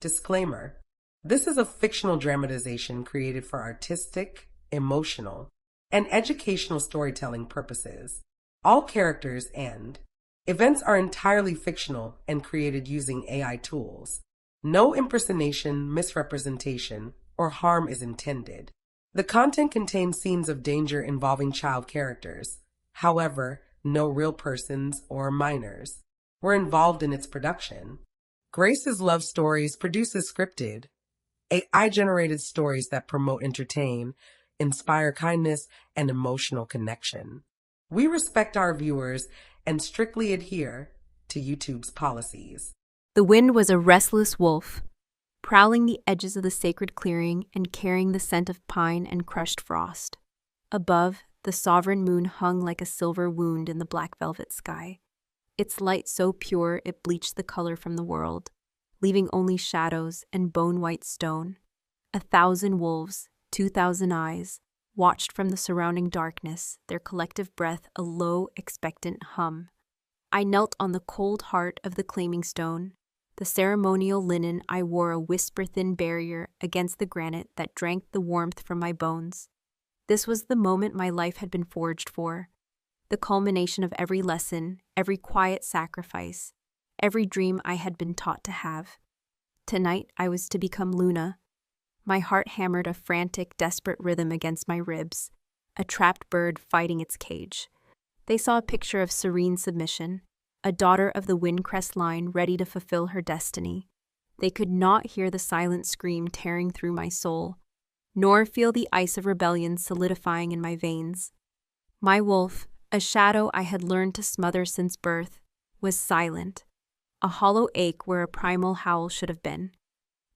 Disclaimer: this is a fictional dramatization created for artistic, emotional, and educational storytelling purposes. All characters and events are entirely fictional and created using AI tools. No impersonation, misrepresentation, or harm is intended. The content contains scenes of danger involving child characters. However, no real persons or minors were involved in its production. Grace's Love Stories produces scripted, AI-generated stories that promote, entertain, inspire kindness, and emotional connection. We respect our viewers and strictly adhere to YouTube's policies. The wind was a restless wolf, prowling the edges of the sacred clearing and carrying the scent of pine and crushed frost. Above, the sovereign moon hung like a silver wound in the black velvet sky, its light so pure it bleached the color from the world, leaving only shadows and bone-white stone. 1,000 wolves, 2,000 eyes, watched from the surrounding darkness, their collective breath a low, expectant hum. I knelt on the cold heart of the claiming stone. The ceremonial linen I wore a whisper-thin barrier against the granite that drank the warmth from my bones. This was the moment my life had been forged for, the culmination of every lesson, every quiet sacrifice, every dream I had been taught to have. Tonight I was to become Luna. My heart hammered a frantic, desperate rhythm against my ribs, a trapped bird fighting its cage. They saw a picture of serene submission, a daughter of the Windcrest line ready to fulfill her destiny. They could not hear the silent scream tearing through my soul, nor feel the ice of rebellion solidifying in my veins. My wolf, a shadow I had learned to smother since birth, was silent, a hollow ache where a primal howl should have been.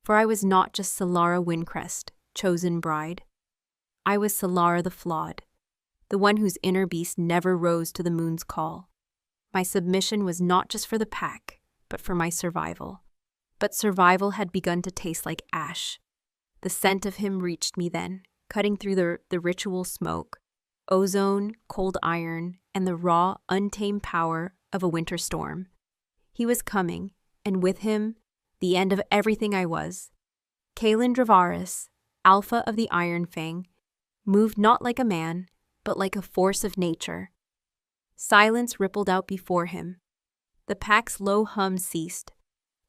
For I was not just Solara Windcrest, chosen bride. I was Solara the flawed, the one whose inner beast never rose to the moon's call. My submission was not just for the pack, but for my survival. But survival had begun to taste like ash. The scent of him reached me then, cutting through the ritual smoke, ozone, cold iron, and the raw, untamed power of a winter storm. He was coming, and with him, the end of everything I was. Kalen Dravaris, Alpha of the Iron Fang, moved not like a man, but like a force of nature. Silence rippled out before him. The pack's low hum ceased.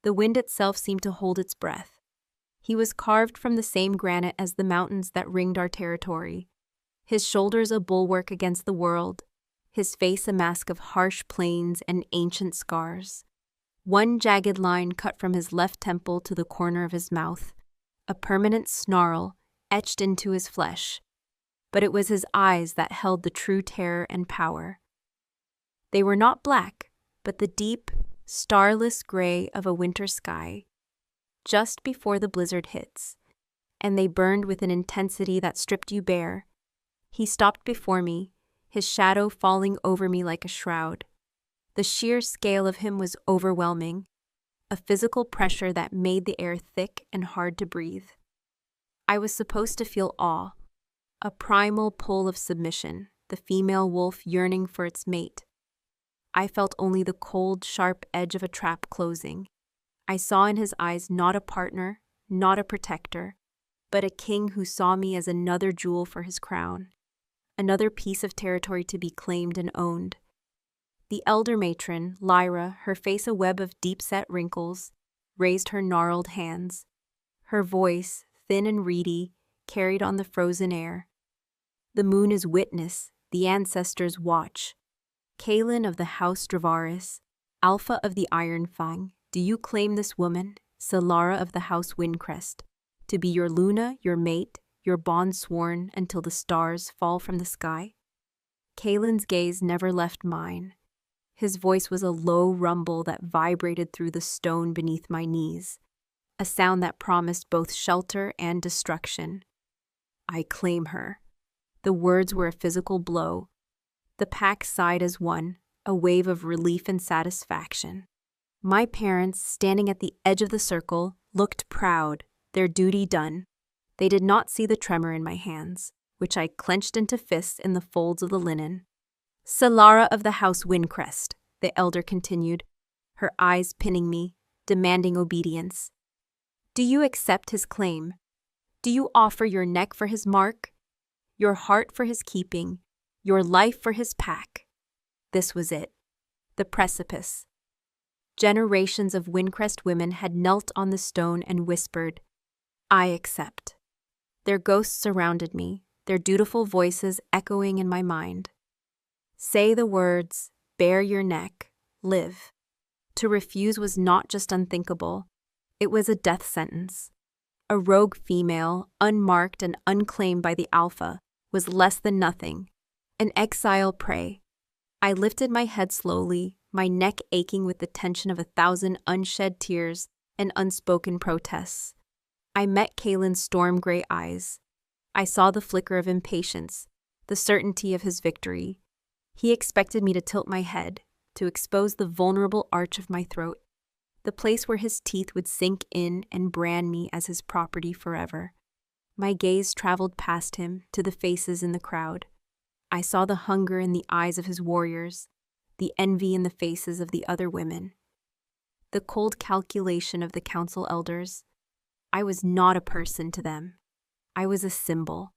The wind itself seemed to hold its breath. He was carved from the same granite as the mountains that ringed our territory, his shoulders a bulwark against the world, his face a mask of harsh plains and ancient scars. One jagged line cut from his left temple to the corner of his mouth, a permanent snarl etched into his flesh. But it was his eyes that held the true terror and power. They were not black, but the deep, starless gray of a winter sky, just before the blizzard hits, and they burned with an intensity that stripped you bare. He stopped before me, his shadow falling over me like a shroud. The sheer scale of him was overwhelming, a physical pressure that made the air thick and hard to breathe. I was supposed to feel awe, a primal pull of submission, the female wolf yearning for its mate. I felt only the cold, sharp edge of a trap closing. I saw in his eyes not a partner, not a protector, but a king who saw me as another jewel for his crown, another piece of territory to be claimed and owned. The elder matron, Lyra, her face a web of deep-set wrinkles, raised her gnarled hands. Her voice, thin and reedy, carried on the frozen air. The moon is witness, the ancestors watch. Kalen of the House Dravaris, Alpha of the Iron Fang, do you claim this woman, Solara of the House Windcrest, to be your Luna, your mate, your bond sworn until the stars fall from the sky? Kalen's gaze never left mine. His voice was a low rumble that vibrated through the stone beneath my knees, a sound that promised both shelter and destruction. I claim her. The words were a physical blow. The pack sighed as one, a wave of relief and satisfaction. My parents, standing at the edge of the circle, looked proud, their duty done. They did not see the tremor in my hands, which I clenched into fists in the folds of the linen. Solara of the House Windcrest, the elder continued, her eyes pinning me, demanding obedience. Do you accept his claim? Do you offer your neck for his mark, your heart for his keeping, your life for his pack? This was it. The precipice. Generations of Windcrest women had knelt on the stone and whispered, "I accept." Their ghosts surrounded me, their dutiful voices echoing in my mind. Say the words, bare your neck, live. To refuse was not just unthinkable, it was a death sentence. A rogue female, unmarked and unclaimed by the Alpha, was less than nothing, an exile prey. I lifted my head slowly, my neck aching with the tension of 1,000 unshed tears and unspoken protests. I met Kalen's storm-gray eyes. I saw the flicker of impatience, the certainty of his victory. He expected me to tilt my head, to expose the vulnerable arch of my throat, the place where his teeth would sink in and brand me as his property forever. My gaze traveled past him to the faces in the crowd. I saw the hunger in the eyes of his warriors, the envy in the faces of the other women, the cold calculation of the council elders. I was not a person to them. I was a symbol,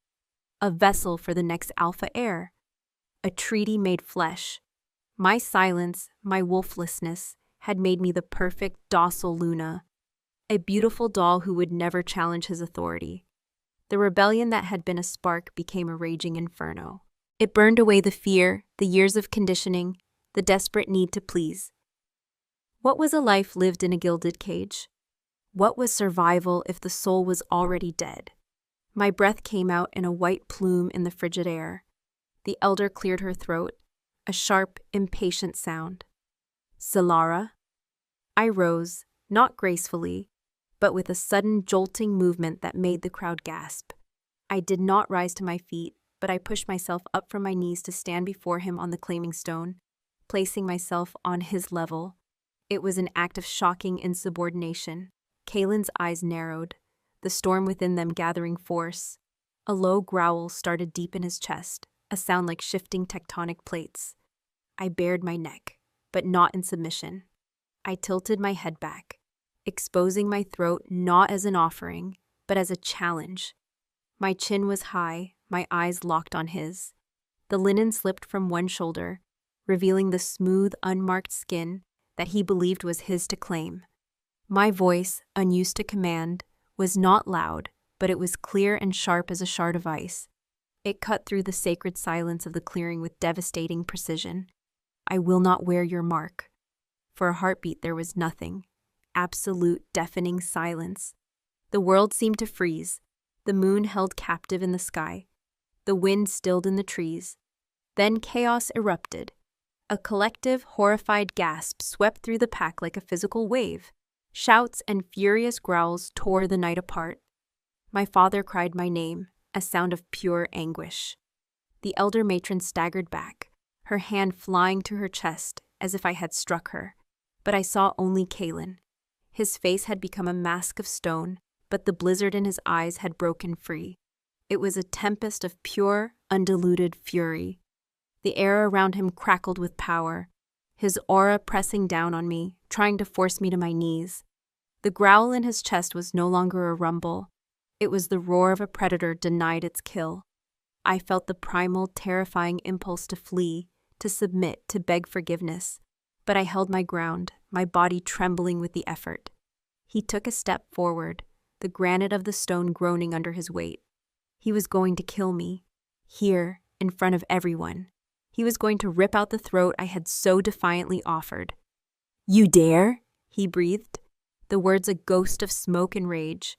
a vessel for the next alpha heir, a treaty made flesh. My silence, my wolflessness, had made me the perfect, docile Luna, a beautiful doll who would never challenge his authority. The rebellion that had been a spark became a raging inferno. It burned away the fear, the years of conditioning, the desperate need to please. What was a life lived in a gilded cage? What was survival if the soul was already dead? My breath came out in a white plume in the frigid air. The elder cleared her throat, a sharp, impatient sound. "Solara?" I rose, not gracefully, but with a sudden jolting movement that made the crowd gasp. I did not rise to my feet, but I pushed myself up from my knees to stand before him on the claiming stone, placing myself on his level. It was an act of shocking insubordination. Kalen's eyes narrowed, the storm within them gathering force. A low growl started deep in his chest, a sound like shifting tectonic plates. I bared my neck, but not in submission. I tilted my head back, exposing my throat not as an offering, but as a challenge. My chin was high, my eyes locked on his. The linen slipped from one shoulder, revealing the smooth, unmarked skin that he believed was his to claim. My voice, unused to command, was not loud, but it was clear and sharp as a shard of ice. It cut through the sacred silence of the clearing with devastating precision. I will not wear your mark. For a heartbeat there was nothing. Absolute, deafening silence. The world seemed to freeze. The moon held captive in the sky. The wind stilled in the trees. Then chaos erupted. A collective, horrified gasp swept through the pack like a physical wave. Shouts and furious growls tore the night apart. My father cried my name, a sound of pure anguish. The elder matron staggered back, her hand flying to her chest as if I had struck her. But I saw only Kalen. His face had become a mask of stone, but the blizzard in his eyes had broken free. It was a tempest of pure, undiluted fury. The air around him crackled with power, his aura pressing down on me, trying to force me to my knees. The growl in his chest was no longer a rumble. It was the roar of a predator denied its kill. I felt the primal, terrifying impulse to flee, to submit, to beg forgiveness. But I held my ground, my body trembling with the effort. He took a step forward, the granite of the stone groaning under his weight. He was going to kill me, here, in front of everyone. He was going to rip out the throat I had so defiantly offered. "You dare?" he breathed, the words a ghost of smoke and rage.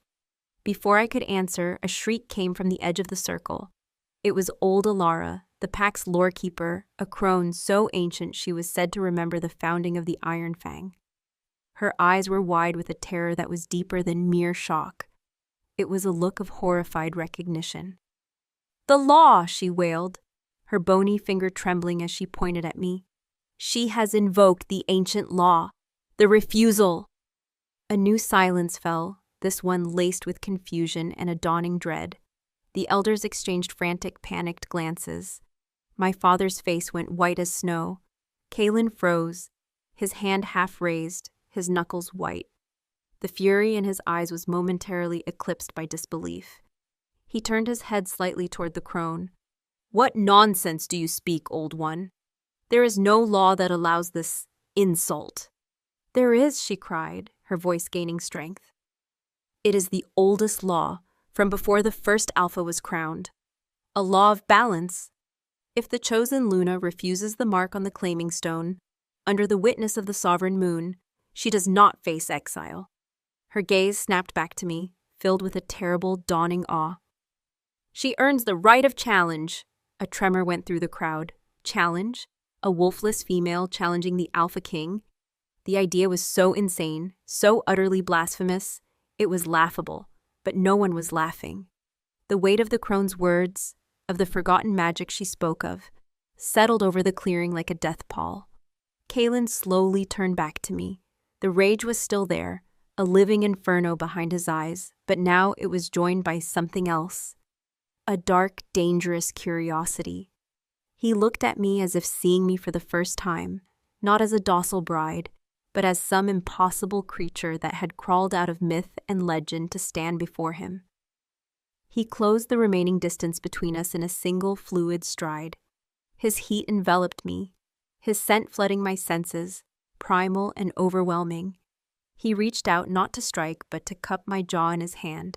Before I could answer, a shriek came from the edge of the circle. It was old Alara, the pack's lorekeeper, a crone so ancient she was said to remember the founding of the Iron Fang. Her eyes were wide with a terror that was deeper than mere shock. It was a look of horrified recognition. "The law!" she wailed, her bony finger trembling as she pointed at me. "She has invoked the ancient law, the refusal." A new silence fell, this one laced with confusion and a dawning dread. The elders exchanged frantic, panicked glances. My father's face went white as snow. Kalen froze, his hand half raised, his knuckles white. The fury in his eyes was momentarily eclipsed by disbelief. He turned his head slightly toward the crone. "What nonsense do you speak, old one? There is no law that allows this insult." "There is," she cried, her voice gaining strength. "It is the oldest law, from before the first alpha was crowned. A law of balance. If the chosen Luna refuses the mark on the claiming stone, under the witness of the sovereign moon, she does not face exile." Her gaze snapped back to me, filled with a terrible, dawning awe. "She earns the right of challenge." A tremor went through the crowd. Challenge? A wolfless female challenging the Alpha King? The idea was so insane, so utterly blasphemous, it was laughable, but no one was laughing. The weight of the crone's words, of the forgotten magic she spoke of, settled over the clearing like a death pall. Kalen slowly turned back to me. The rage was still there, a living inferno behind his eyes, but now it was joined by something else. A dark, dangerous curiosity. He looked at me as if seeing me for the first time, not as a docile bride, but as some impossible creature that had crawled out of myth and legend to stand before him. He closed the remaining distance between us in a single fluid stride. His heat enveloped me, his scent flooding my senses, primal and overwhelming. He reached out not to strike, but to cup my jaw in his hand.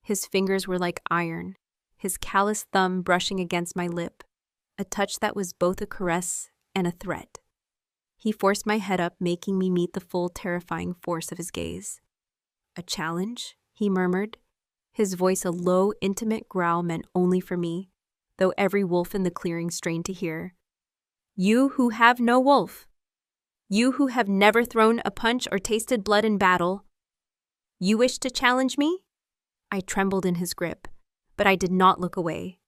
His fingers were like iron, his callous thumb brushing against my lip, a touch that was both a caress and a threat. He forced my head up, making me meet the full, terrifying force of his gaze. "A challenge?" he murmured, his voice a low, intimate growl meant only for me, though every wolf in the clearing strained to hear. "You who have no wolf. You who have never thrown a punch or tasted blood in battle. You wish to challenge me?" I trembled in his grip, but I did not look away.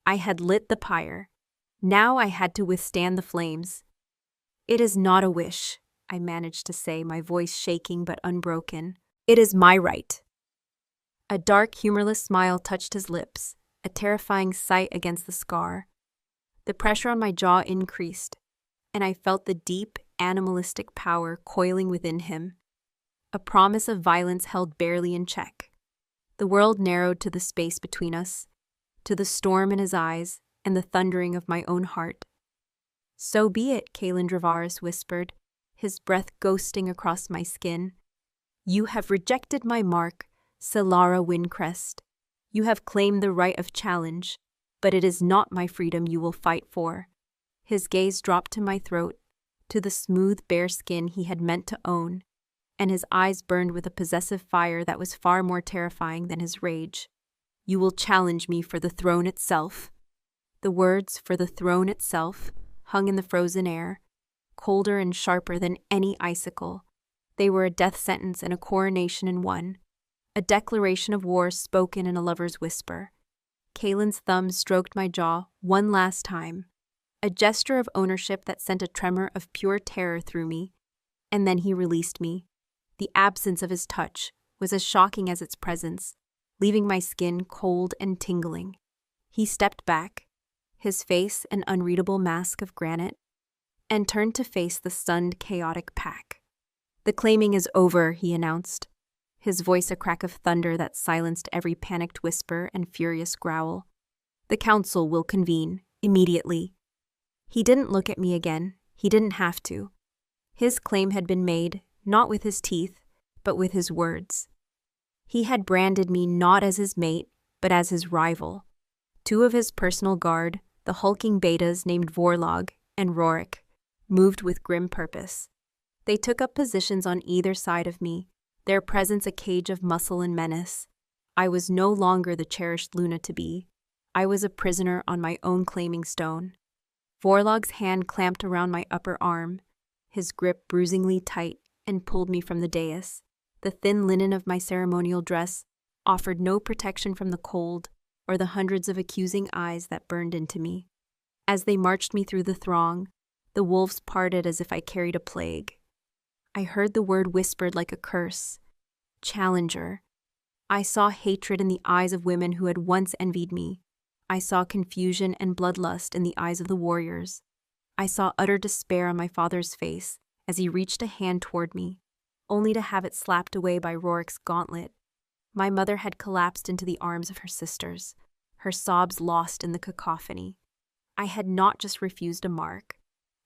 I had lit the pyre. Now I had to withstand the flames. "It is not a wish," I managed to say, my voice shaking but unbroken. "It is my right." A dark, humorless smile touched his lips, a terrifying sight against the scar. The pressure on my jaw increased, and I felt the deep, animalistic power coiling within him. A promise of violence held barely in check. The world narrowed to the space between us, to the storm in his eyes and the thundering of my own heart. "So be it," Kalen Dravaris whispered, his breath ghosting across my skin. "You have rejected my mark, Solara Windcrest. You have claimed the right of challenge, but it is not my freedom you will fight for." His gaze dropped to my throat, to the smooth, bare skin he had meant to own, and his eyes burned with a possessive fire that was far more terrifying than his rage. "You will challenge me for the throne itself." The words, "for the throne itself," hung in the frozen air, colder and sharper than any icicle. They were a death sentence and a coronation in one, a declaration of war spoken in a lover's whisper. Kalen's thumb stroked my jaw one last time, a gesture of ownership that sent a tremor of pure terror through me, and then he released me. The absence of his touch was as shocking as its presence, leaving my skin cold and tingling. He stepped back, his face an unreadable mask of granite, and turned to face the stunned, chaotic pack. "The claiming is over," he announced, his voice a crack of thunder that silenced every panicked whisper and furious growl. "The council will convene immediately." He didn't look at me again. He didn't have to. His claim had been made, not with his teeth, but with his words. He had branded me not as his mate, but as his rival. Two of his personal guard, the hulking betas named Vorlog and Rorik, moved with grim purpose. They took up positions on either side of me, their presence a cage of muscle and menace. I was no longer the cherished Luna to be. I was a prisoner on my own claiming stone. Vorlog's hand clamped around my upper arm, his grip bruisingly tight, and pulled me from the dais. The thin linen of my ceremonial dress offered no protection from the cold or the hundreds of accusing eyes that burned into me. As they marched me through the throng, the wolves parted as if I carried a plague. I heard the word whispered like a curse. Challenger. I saw hatred in the eyes of women who had once envied me. I saw confusion and bloodlust in the eyes of the warriors. I saw utter despair on my father's face as he reached a hand toward me. only to have it slapped away by Rorik's gauntlet. My mother had collapsed into the arms of her sisters, her sobs lost in the cacophony. I had not just refused a mark.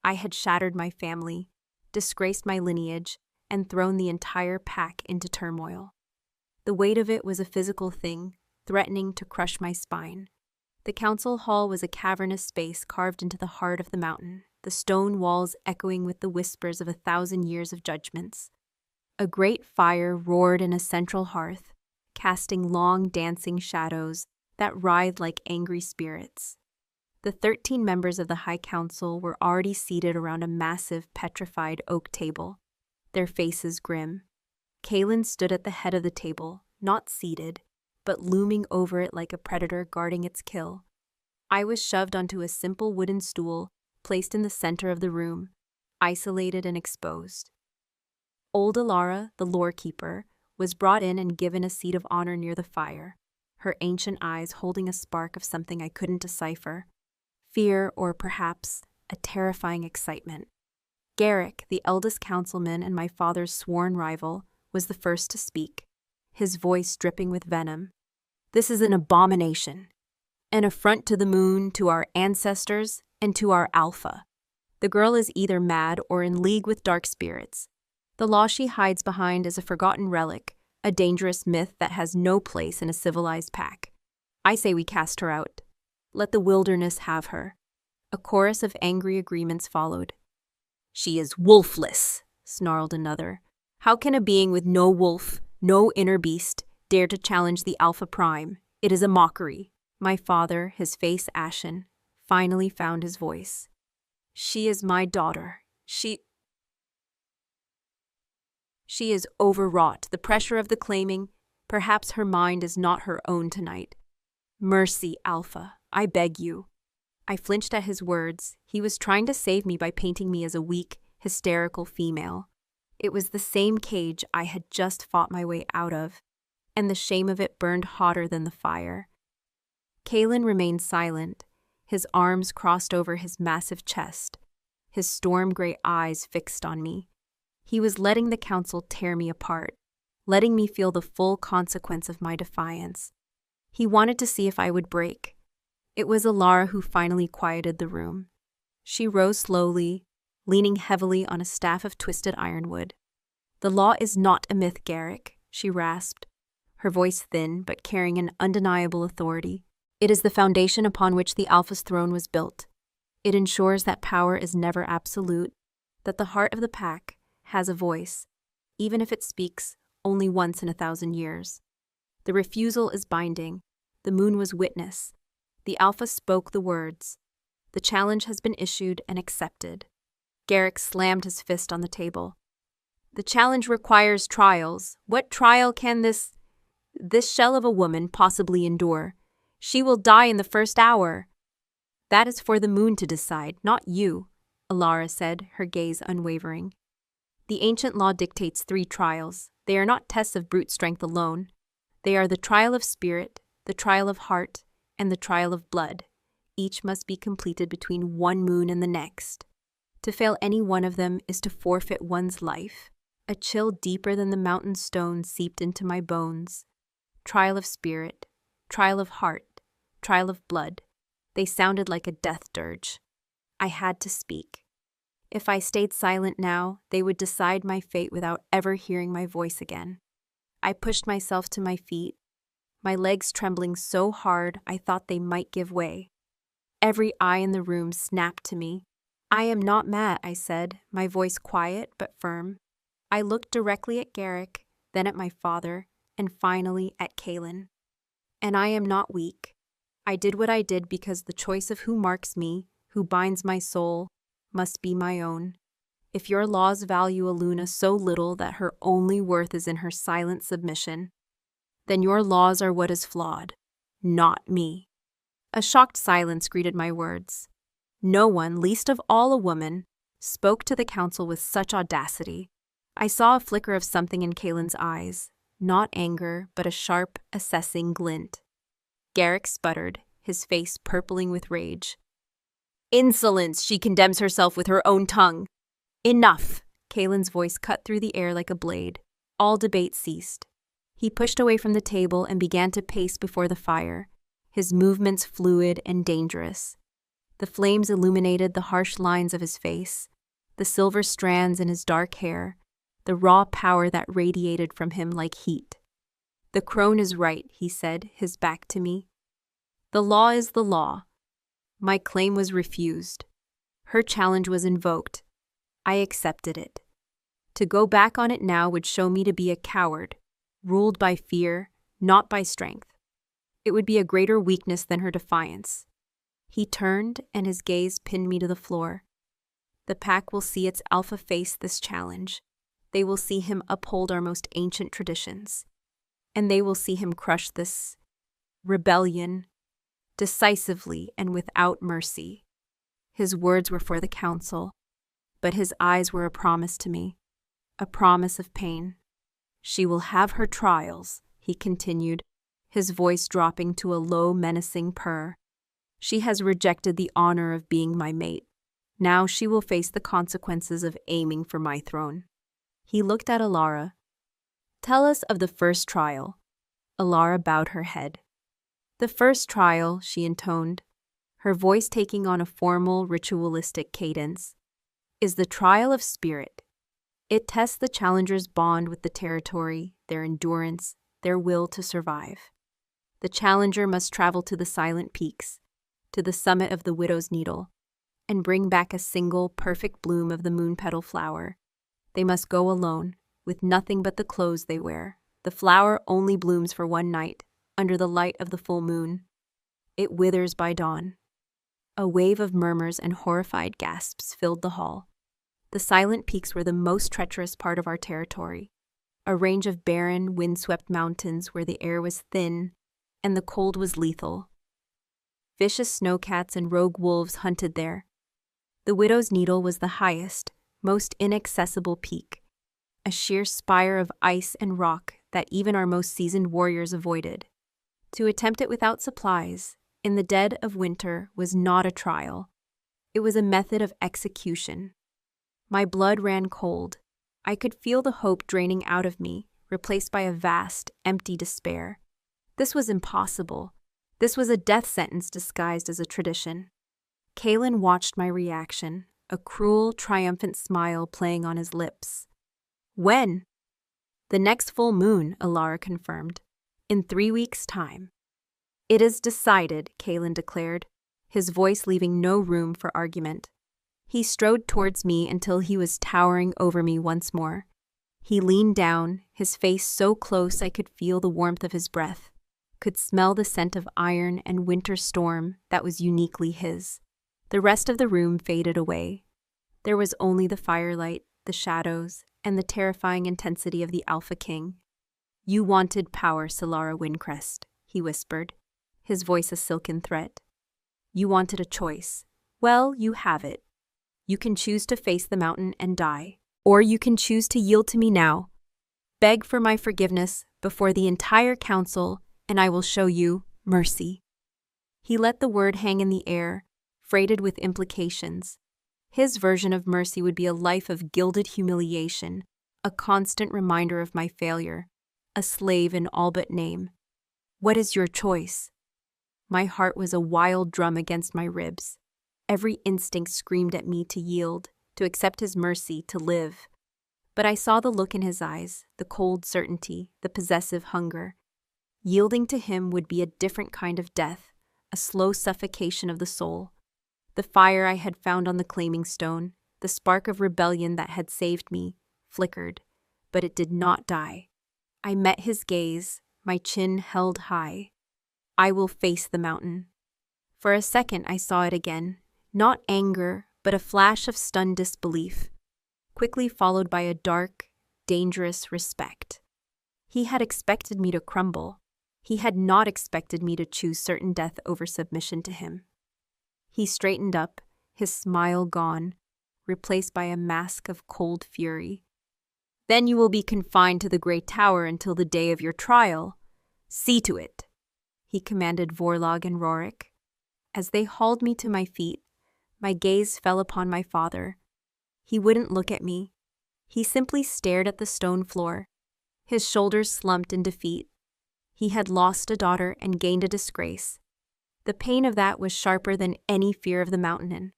I had shattered my family, disgraced my lineage, and thrown the entire pack into turmoil. The weight of it was a physical thing, threatening to crush my spine. The council hall was a cavernous space carved into the heart of the mountain, the stone walls echoing with the whispers of 1,000 years of judgments. A great fire roared in a central hearth, casting long dancing shadows that writhed like angry spirits. The 13 members of the High Council were already seated around a massive petrified oak table, their faces grim. Kaelin stood at the head of the table, not seated, but looming over it like a predator guarding its kill. I was shoved onto a simple wooden stool, placed in the center of the room, isolated and exposed. Old Alara, the lore keeper, was brought in and given a seat of honor near the fire, her ancient eyes holding a spark of something I couldn't decipher. Fear, or perhaps a terrifying excitement. Garrick, the eldest councilman and my father's sworn rival, was the first to speak, his voice dripping with venom. "This is an abomination. An affront to the moon, to our ancestors, and to our alpha. The girl is either mad or in league with dark spirits. The law she hides behind is a forgotten relic, a dangerous myth that has no place in a civilized pack. I say we cast her out. Let the wilderness have her." A chorus of angry agreements followed. "She is wolfless," snarled another. "How can a being with no wolf, no inner beast, dare to challenge the Alpha Prime? It is a mockery." My father, his face ashen, finally found his voice. "She is my daughter. She is overwrought, the pressure of the claiming. Perhaps her mind is not her own tonight. Mercy, Alpha, I beg you." I flinched at his words. He was trying to save me by painting me as a weak, hysterical female. It was the same cage I had just fought my way out of, and the shame of it burned hotter than the fire. Kaelin remained silent, his arms crossed over his massive chest, his storm-gray eyes fixed on me. He was letting the council tear me apart, letting me feel the full consequence of my defiance. He wanted to see if I would break. It was Alara who finally quieted the room. She rose slowly, leaning heavily on a staff of twisted ironwood. "The law is not a myth, Garrick," she rasped, her voice thin but carrying an undeniable authority. "It is the foundation upon which the Alpha's throne was built. It ensures that power is never absolute, that the heart of the pack has a voice, even if it speaks only once in 1,000 years. The refusal is binding. The moon was witness. The Alpha spoke the words. The challenge has been issued and accepted." Garrick slammed his fist on the table. "The challenge requires trials. What trial can this shell of a woman possibly endure? She will die in the first hour." "That is for the moon to decide, not you," Alara said, her gaze unwavering. "The ancient law dictates 3 trials. They are not tests of brute strength alone. They are the trial of spirit, the trial of heart, and the trial of blood. Each must be completed between one moon and the next. To fail any one of them is to forfeit one's life." A chill deeper than the mountain stone seeped into my bones. Trial of spirit, trial of heart, trial of blood. They sounded like a death dirge. I had to speak. If I stayed silent now, they would decide my fate without ever hearing my voice again. I pushed myself to my feet, my legs trembling so hard I thought they might give way. Every eye in the room snapped to me. "I am not mad," I said, my voice quiet but firm. I looked directly at Garrick, then at my father, and finally at Kaelin. "And I am not weak. I did what I did because the choice of who marks me, who binds my soul, must be my own. If your laws value Aluna so little that her only worth is in her silent submission, then your laws are what is flawed, not me." A shocked silence greeted my words. No one, least of all a woman, spoke to the council with such audacity. I saw a flicker of something in Kaelin's eyes, not anger, but a sharp, assessing glint. Garrick sputtered, his face purpling with rage. "Insolence, she condemns herself with her own tongue." "Enough," Kalen's voice cut through the air like a blade. All debate ceased. He pushed away from the table and began to pace before the fire, his movements fluid and dangerous. The flames illuminated the harsh lines of his face, the silver strands in his dark hair, the raw power that radiated from him like heat. "The crone is right," he said, his back to me. "The law is the law." My claim was refused. Her challenge was invoked. I accepted it. To go back on it now would show me to be a coward, ruled by fear, not by strength. It would be a greater weakness than her defiance. He turned, and his gaze pinned me to the floor. The pack will see its alpha face this challenge. They will see him uphold our most ancient traditions. And they will see him crush this rebellion decisively and without mercy. His words were for the council, but his eyes were a promise to me, a promise of pain. "She will have her trials," he continued, his voice dropping to a low, menacing purr. "She has rejected the honor of being my mate. Now she will face the consequences of aiming for my throne." He looked at Alara. "Tell us of the first trial." Alara bowed her head. "The first trial," she intoned, her voice taking on a formal, ritualistic cadence, "is the trial of spirit. It tests the challenger's bond with the territory, their endurance, their will to survive. The challenger must travel to the silent peaks, to the summit of the widow's needle, and bring back a single, perfect bloom of the moon petal flower. They must go alone, with nothing but the clothes they wear. The flower only blooms for one night, under the light of the full moon. It withers by dawn." A wave of murmurs and horrified gasps filled the hall. The silent peaks were the most treacherous part of our territory, a range of barren, windswept mountains where the air was thin and the cold was lethal. Vicious snowcats and rogue wolves hunted there. The Widow's Needle was the highest, most inaccessible peak, a sheer spire of ice and rock that even our most seasoned warriors avoided. To attempt it without supplies, in the dead of winter, was not a trial. It was a method of execution. My blood ran cold. I could feel the hope draining out of me, replaced by a vast, empty despair. This was impossible. This was a death sentence disguised as a tradition. Kalen watched my reaction, a cruel, triumphant smile playing on his lips. "When?" "The next full moon," Alara confirmed. "In 3 weeks' time." "It is decided," Kalen declared, his voice leaving no room for argument. He strode towards me until he was towering over me once more. He leaned down, his face so close I could feel the warmth of his breath, could smell the scent of iron and winter storm that was uniquely his. The rest of the room faded away. There was only the firelight, the shadows, and the terrifying intensity of the Alpha King. "You wanted power, Solara Windcrest," he whispered, his voice a silken threat. "You wanted a choice. Well, you have it. You can choose to face the mountain and die, or you can choose to yield to me now. Beg for my forgiveness before the entire council, and I will show you mercy." He let the word hang in the air, freighted with implications. His version of mercy would be a life of gilded humiliation, a constant reminder of my failure, a slave in all but name. "What is your choice?" My heart was a wild drum against my ribs. Every instinct screamed at me to yield, to accept his mercy, to live. But I saw the look in his eyes, the cold certainty, the possessive hunger. Yielding to him would be a different kind of death, a slow suffocation of the soul. The fire I had found on the claiming stone, the spark of rebellion that had saved me, flickered, but it did not die. I met his gaze, my chin held high. "I will face the mountain." For a second I saw it again, not anger, but a flash of stunned disbelief, quickly followed by a dark, dangerous respect. He had expected me to crumble. He had not expected me to choose certain death over submission to him. He straightened up, his smile gone, replaced by a mask of cold fury. "Then you will be confined to the Great Tower until the day of your trial. See to it," he commanded Vorlog and Rorik. As they hauled me to my feet, my gaze fell upon my father. He wouldn't look at me. He simply stared at the stone floor, his shoulders slumped in defeat. He had lost a daughter and gained a disgrace. The pain of that was sharper than any fear of the mountain.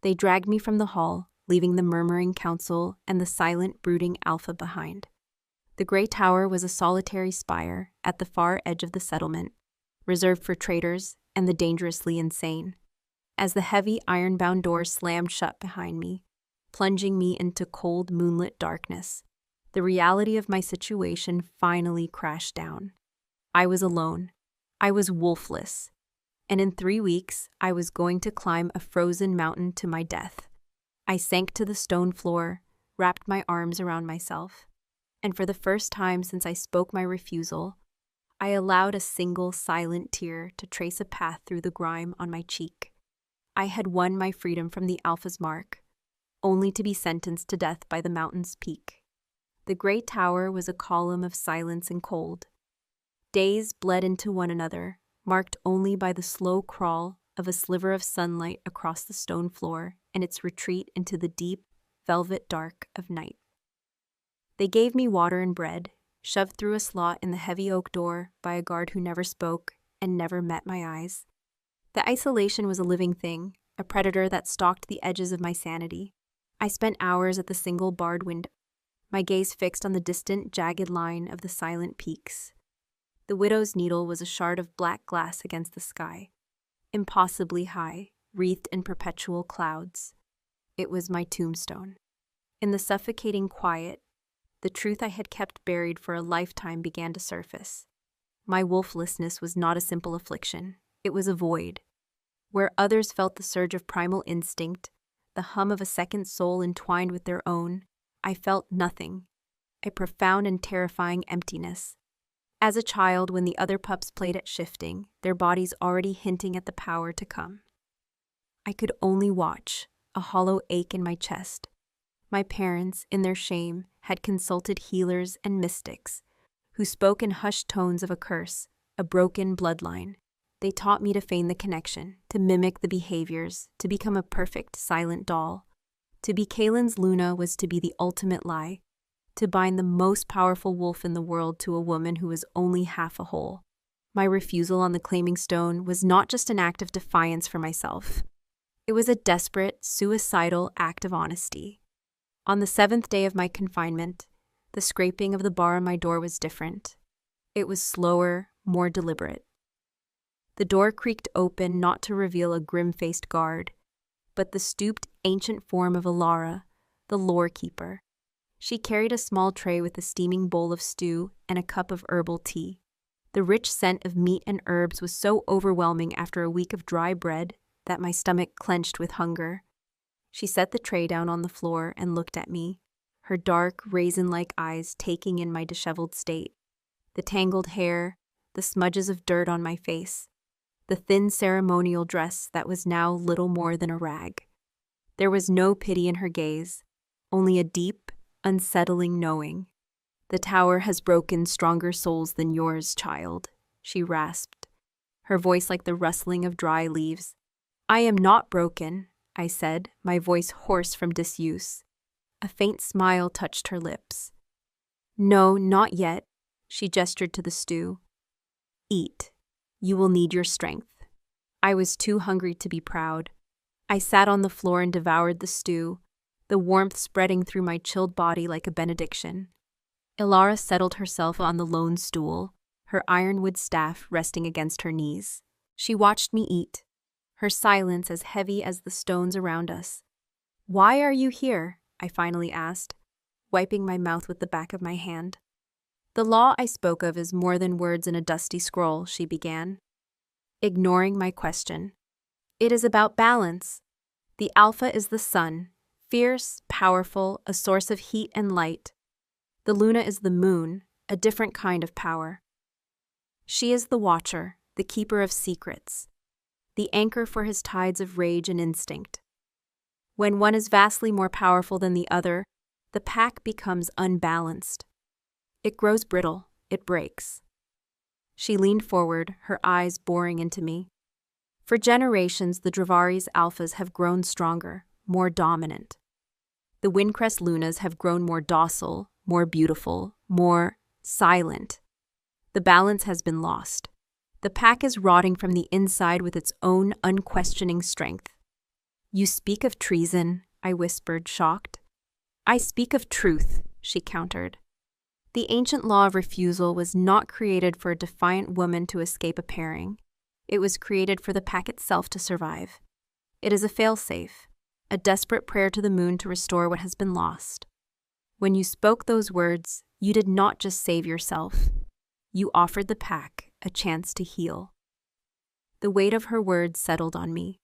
They dragged me from the hall, leaving the murmuring council and the silent, brooding Alpha behind. The gray tower was a solitary spire at the far edge of the settlement, reserved for traitors and the dangerously insane. As the heavy iron-bound door slammed shut behind me, plunging me into cold, moonlit darkness, the reality of my situation finally crashed down. I was alone. I was wolfless. And in 3 weeks, I was going to climb a frozen mountain to my death. I sank to the stone floor, wrapped my arms around myself, and for the first time since I spoke my refusal, I allowed a single silent tear to trace a path through the grime on my cheek. I had won my freedom from the Alpha's mark, only to be sentenced to death by the mountain's peak. The great tower was a column of silence and cold. Days bled into one another, marked only by the slow crawl of a sliver of sunlight across the stone floor and its retreat into the deep, velvet dark of night. They gave me water and bread, shoved through a slot in the heavy oak door by a guard who never spoke and never met my eyes. The isolation was a living thing, a predator that stalked the edges of my sanity. I spent hours at the single barred window, my gaze fixed on the distant, jagged line of the silent peaks. The widow's needle was a shard of black glass against the sky, impossibly high, wreathed in perpetual clouds. It was my tombstone. In the suffocating quiet, the truth I had kept buried for a lifetime began to surface. My wolflessness was not a simple affliction. It was a void. Where others felt the surge of primal instinct, the hum of a second soul entwined with their own, I felt nothing, a profound and terrifying emptiness. As a child, when the other pups played at shifting, their bodies already hinting at the power to come. I could only watch, a hollow ache in my chest. My parents, in their shame, had consulted healers and mystics, who spoke in hushed tones of a curse, a broken bloodline. They taught me to feign the connection, to mimic the behaviors, to become a perfect, silent doll. To be Kaylin's Luna was to be the ultimate lie, to bind the most powerful wolf in the world to a woman who was only half a whole. My refusal on the claiming stone was not just an act of defiance for myself. It was a desperate, suicidal act of honesty. On the 7th day of my confinement, the scraping of the bar on my door was different. It was slower, more deliberate. The door creaked open not to reveal a grim-faced guard, but the stooped ancient form of Alara, the lore keeper. She carried a small tray with a steaming bowl of stew and a cup of herbal tea. The rich scent of meat and herbs was so overwhelming after a week of dry bread that my stomach clenched with hunger. She set the tray down on the floor and looked at me, her dark, raisin-like eyes taking in my disheveled state. The tangled hair, the smudges of dirt on my face, the thin ceremonial dress that was now little more than a rag. There was no pity in her gaze, only a deep, unsettling knowing. "The tower has broken stronger souls than yours, child," she rasped, her voice like the rustling of dry leaves. "I am not broken," I said, my voice hoarse from disuse. A faint smile touched her lips. "No, not yet," she gestured to the stew. "Eat. You will need your strength." I was too hungry to be proud. I sat on the floor and devoured the stew, the warmth spreading through my chilled body like a benediction. Ilara settled herself on the lone stool, her ironwood staff resting against her knees. She watched me eat, her silence as heavy as the stones around us. "Why are you here?" I finally asked, wiping my mouth with the back of my hand. "The law I spoke of is more than words in a dusty scroll," she began, ignoring my question. "It is about balance. The Alpha is the sun, fierce, powerful, a source of heat and light. The Luna is the moon, a different kind of power. She is the watcher, the keeper of secrets, the anchor for his tides of rage and instinct. When one is vastly more powerful than the other, the pack becomes unbalanced. It grows brittle, it breaks." She leaned forward, her eyes boring into me. "For generations, the Dravari's alphas have grown stronger, more dominant. The Windcrest Lunas have grown more docile, more beautiful, more silent. The balance has been lost. The pack is rotting from the inside with its own unquestioning strength. You speak of treason, I whispered, shocked. I speak of truth, she countered. The ancient law of refusal was not created for a defiant woman to escape a pairing. It was created for the pack itself to survive. It is a fail-safe, a desperate prayer to the moon to restore what has been lost. When you spoke those words, you did not just save yourself. You offered the pack a chance to heal. The weight of her words settled on me.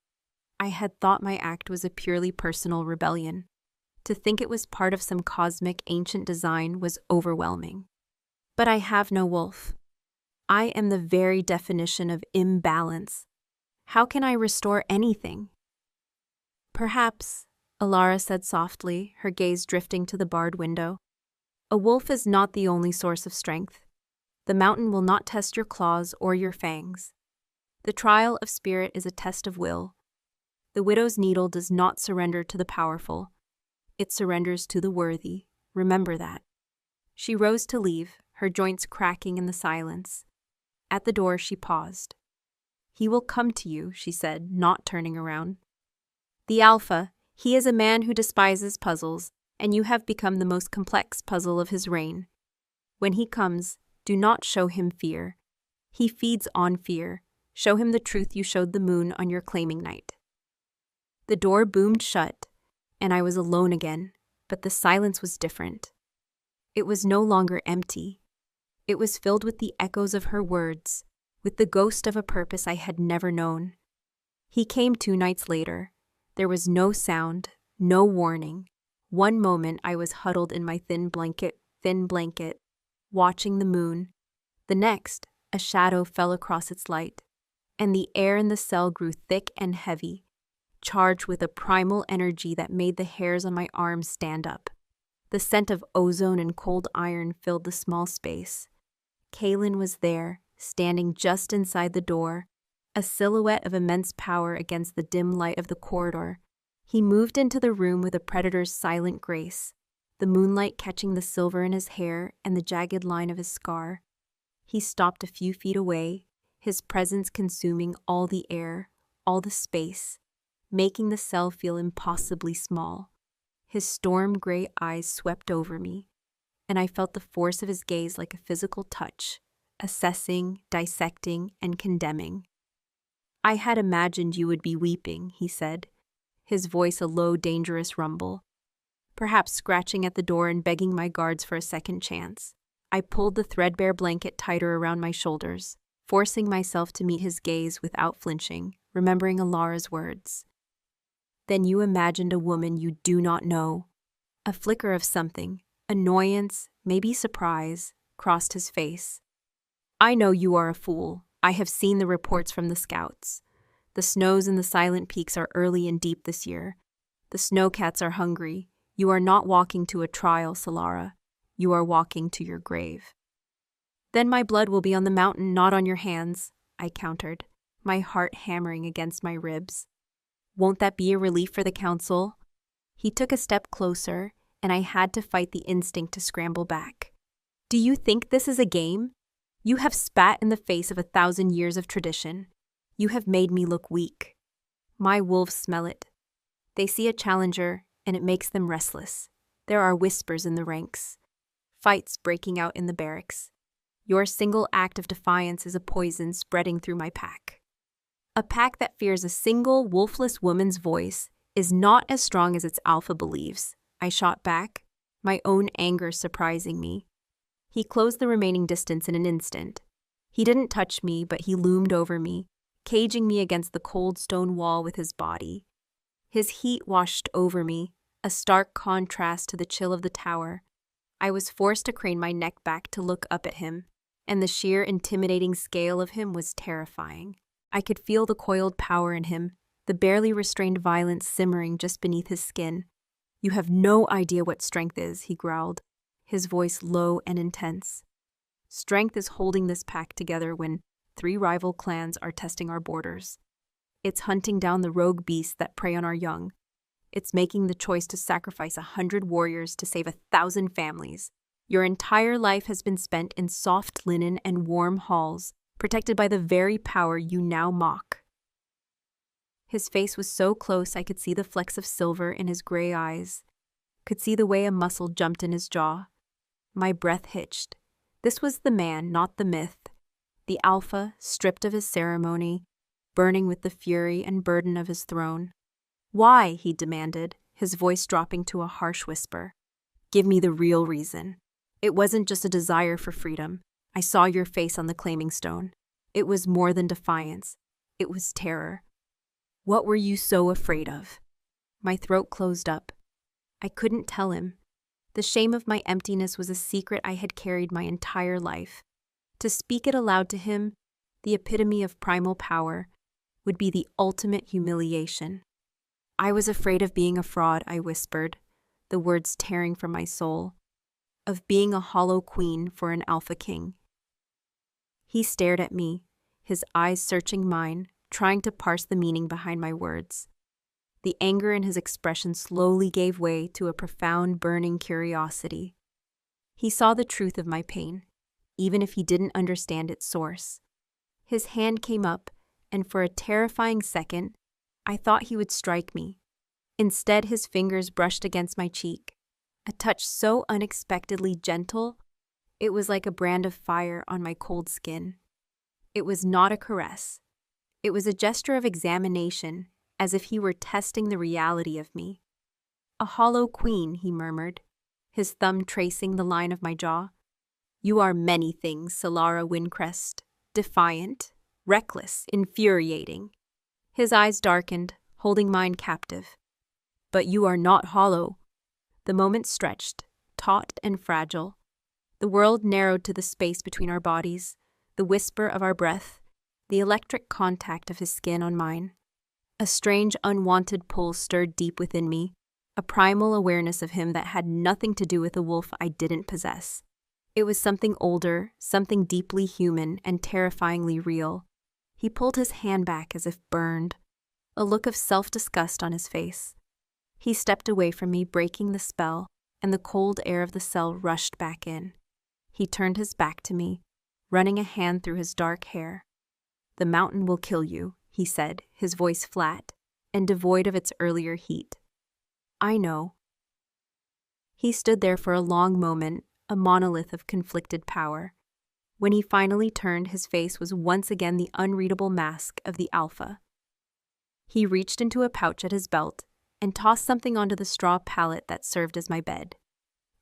I had thought my act was a purely personal rebellion. To think it was part of some cosmic ancient design was overwhelming. But I have no wolf. I am the very definition of imbalance. How can I restore anything? Perhaps, Alara said softly, her gaze drifting to the barred window. A wolf is not the only source of strength. The mountain will not test your claws or your fangs. The trial of spirit is a test of will. The widow's needle does not surrender to the powerful. It surrenders to the worthy. Remember that. She rose to leave, her joints cracking in the silence. At the door, she paused. He will come to you, she said, not turning around. The Alpha, he is a man who despises puzzles, and you have become the most complex puzzle of his reign. When he comes, do not show him fear. He feeds on fear. Show him the truth you showed the moon on your claiming night. The door boomed shut, and I was alone again, but the silence was different. It was no longer empty. It was filled with the echoes of her words, with the ghost of a purpose I had never known. He came 2 nights later. There was no sound, no warning. One moment I was huddled in my thin blanket, watching the moon. The next, a shadow fell across its light, and the air in the cell grew thick and heavy, charged with a primal energy that made the hairs on my arms stand up. The scent of ozone and cold iron filled the small space. Kaelin was there, standing just inside the door, a silhouette of immense power against the dim light of the corridor. He moved into the room with a predator's silent grace, the moonlight catching the silver in his hair and the jagged line of his scar. He stopped a few feet away, his presence consuming all the air, all the space, making the cell feel impossibly small. His storm-gray eyes swept over me, and I felt the force of his gaze like a physical touch, assessing, dissecting, and condemning. I had imagined you would be weeping, he said, his voice a low, dangerous rumble, perhaps scratching at the door and begging my guards for a second chance. I pulled the threadbare blanket tighter around my shoulders, forcing myself to meet his gaze without flinching, remembering Alara's words. Then you imagined a woman you do not know. A flicker of something, annoyance, maybe surprise, crossed his face. I know you are a fool. I have seen the reports from the scouts. The snows in the silent peaks are early and deep this year. The snowcats are hungry. You are not walking to a trial, Solara. You are walking to your grave. Then my blood will be on the mountain, not on your hands, I countered, my heart hammering against my ribs. Won't that be a relief for the council? He took a step closer, and I had to fight the instinct to scramble back. Do you think this is a game? You have spat in the face of 1,000 years of tradition. You have made me look weak. My wolves smell it. They see a challenger, and it makes them restless. There are whispers in the ranks, fights breaking out in the barracks. Your single act of defiance is a poison spreading through my pack. A pack that fears a single wolfless woman's voice is not as strong as its alpha believes, I shot back, my own anger surprising me. He closed the remaining distance in an instant. He didn't touch me, but he loomed over me, caging me against the cold stone wall with his body. His heat washed over me, a stark contrast to the chill of the tower. I was forced to crane my neck back to look up at him, and the sheer intimidating scale of him was terrifying. I could feel the coiled power in him, the barely restrained violence simmering just beneath his skin. You have no idea what strength is, he growled, his voice low and intense. Strength is holding this pack together when 3 rival clans are testing our borders. It's hunting down the rogue beasts that prey on our young. It's making the choice to sacrifice 100 warriors to save 1,000 families. Your entire life has been spent in soft linen and warm halls, protected by the very power you now mock. His face was so close I could see the flecks of silver in his gray eyes, could see the way a muscle jumped in his jaw. My breath hitched. This was the man, not the myth. The alpha, stripped of his ceremony, burning with the fury and burden of his throne. "Why?" he demanded, his voice dropping to a harsh whisper. "Give me the real reason. It wasn't just a desire for freedom. I saw your face on the claiming stone. It was more than defiance. It was terror. What were you so afraid of?" My throat closed up. I couldn't tell him. The shame of my emptiness was a secret I had carried my entire life. To speak it aloud to him, the epitome of primal power, would be the ultimate humiliation. "I was afraid of being a fraud," I whispered, the words tearing from my soul. "Of being a hollow queen for an alpha king." He stared at me, his eyes searching mine, trying to parse the meaning behind my words. The anger in his expression slowly gave way to a profound, burning curiosity. He saw the truth of my pain, even if he didn't understand its source. His hand came up, and for a terrifying second, I thought he would strike me. Instead, his fingers brushed against my cheek, a touch so unexpectedly gentle, it was like a brand of fire on my cold skin. It was not a caress. It was a gesture of examination, as if he were testing the reality of me. "A hollow queen," he murmured, his thumb tracing the line of my jaw. "You are many things, Solara Windcrest. Defiant, reckless, infuriating." His eyes darkened, holding mine captive. "But you are not hollow." The moment stretched, taut and fragile. The world narrowed to the space between our bodies, the whisper of our breath, the electric contact of his skin on mine. A strange, unwanted pull stirred deep within me, a primal awareness of him that had nothing to do with a wolf I didn't possess. It was something older, something deeply human and terrifyingly real. He pulled his hand back as if burned, a look of self-disgust on his face. He stepped away from me, breaking the spell, and the cold air of the cell rushed back in. He turned his back to me, running a hand through his dark hair. "The mountain will kill you," he said, his voice flat and devoid of its earlier heat. "I know." He stood there for a long moment, a monolith of conflicted power. When he finally turned, his face was once again the unreadable mask of the alpha. He reached into a pouch at his belt and tossed something onto the straw pallet that served as my bed.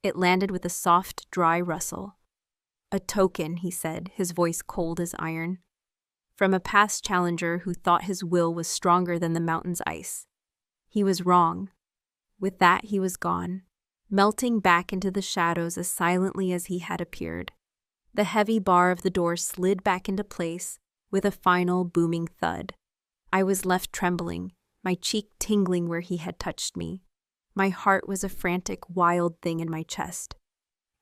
It landed with a soft, dry rustle. "A token," he said, his voice cold as iron. "From a past challenger who thought his will was stronger than the mountain's ice. He was wrong." With that, he was gone, melting back into the shadows as silently as he had appeared. The heavy bar of the door slid back into place with a final booming thud. I was left trembling, my cheek tingling where he had touched me. My heart was a frantic, wild thing in my chest.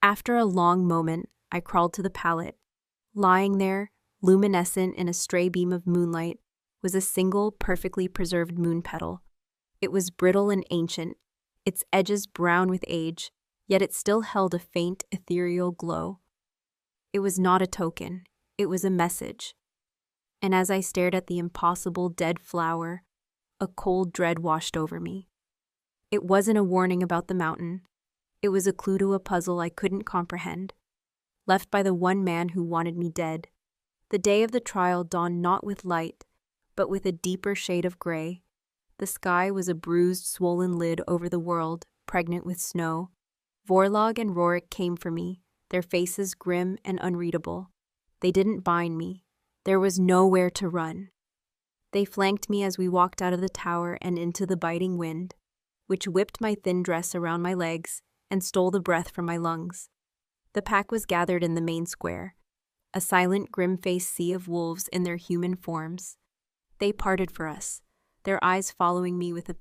After a long moment, I crawled to the pallet. Lying there, luminescent in a stray beam of moonlight, was a single, perfectly preserved moon petal. It was brittle and ancient, its edges brown with age, yet it still held a faint, ethereal glow. It was not a token, it was a message. And as I stared at the impossible dead flower, a cold dread washed over me. It wasn't a warning about the mountain. It was a clue to a puzzle I couldn't comprehend, left by the one man who wanted me dead. The day of the trial dawned not with light, but with a deeper shade of gray. The sky was a bruised, swollen lid over the world, pregnant with snow. Vorlog and Rorik came for me, their faces grim and unreadable. They didn't bind me. There was nowhere to run. They flanked me as we walked out of the tower and into the biting wind, which whipped my thin dress around my legs and stole the breath from my lungs. The pack was gathered in the main square, a silent, grim-faced sea of wolves in their human forms. They parted for us, their eyes following me with a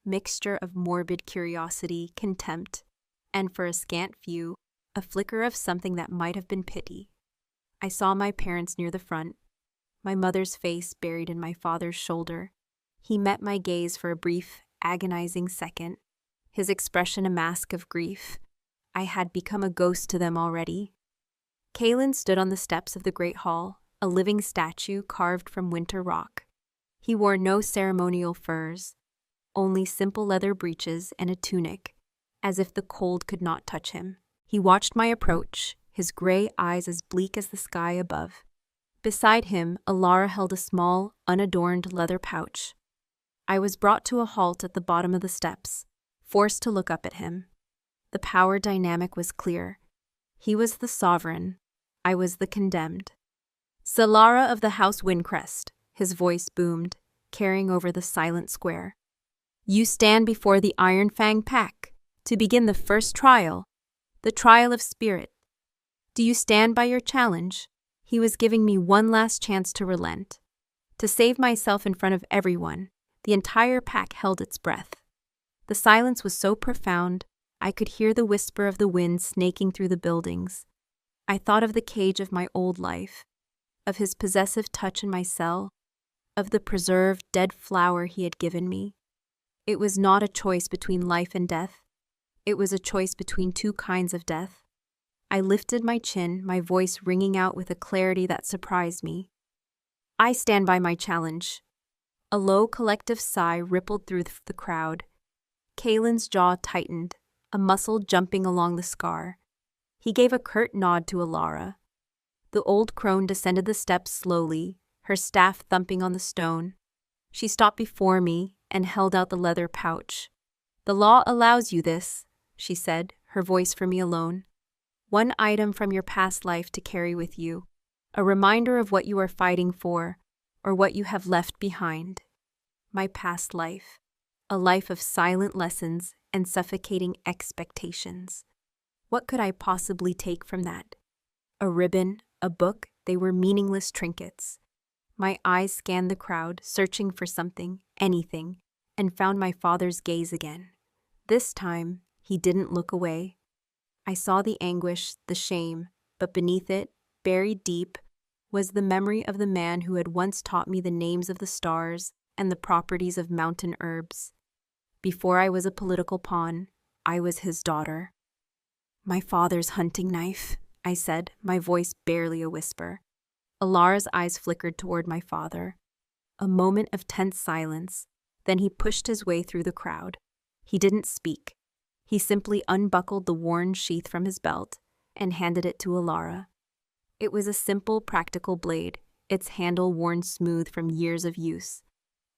mixture of morbid curiosity, contempt, and for a scant few, a flicker of something that might have been pity. I saw my parents near the front, my mother's face buried in my father's shoulder. He met my gaze for a brief agonizing second, his expression a mask of grief. I had become a ghost to them already. Kalen stood on the steps of the great hall, a living statue carved from winter rock. He wore no ceremonial furs, only simple leather breeches and a tunic, as if the cold could not touch him. He watched my approach, his gray eyes as bleak as the sky above. Beside him, Alara held a small, unadorned leather pouch. I was brought to a halt at the bottom of the steps, forced to look up at him. The power dynamic was clear. He was the sovereign. I was the condemned. Salara of the House Windcrest, his voice boomed, carrying over the silent square. You stand before the Iron Fang Pack to begin the first trial, the trial of spirit. Do you stand by your challenge? He was giving me one last chance to relent. To save myself in front of everyone, the entire pack held its breath. The silence was so profound, I could hear the whisper of the wind snaking through the buildings. I thought of the cage of my old life, of his possessive touch in my cell, of the preserved dead flower he had given me. It was not a choice between life and death. It was a choice between two kinds of death. I lifted my chin, my voice ringing out with a clarity that surprised me. I stand by my challenge. A low collective sigh rippled through the crowd. Kalen's jaw tightened, a muscle jumping along the scar. He gave a curt nod to Alara. The old crone descended the steps slowly, her staff thumping on the stone. She stopped before me and held out the leather pouch. The law allows you this, she said, her voice for me alone. One item from your past life to carry with you, a reminder of what you are fighting for, or what you have left behind. My past life, a life of silent lessons and suffocating expectations. What could I possibly take from that? A ribbon, a book, they were meaningless trinkets. My eyes scanned the crowd, searching for something, anything, and found my father's gaze again. This time, he didn't look away. I saw the anguish, the shame, but beneath it, buried deep, was the memory of the man who had once taught me the names of the stars and the properties of mountain herbs. Before I was a political pawn, I was his daughter. My father's hunting knife, I said, my voice barely a whisper. Alara's eyes flickered toward my father. A moment of tense silence, then he pushed his way through the crowd. He didn't speak. He simply unbuckled the worn sheath from his belt and handed it to Alara. It was a simple, practical blade, its handle worn smooth from years of use.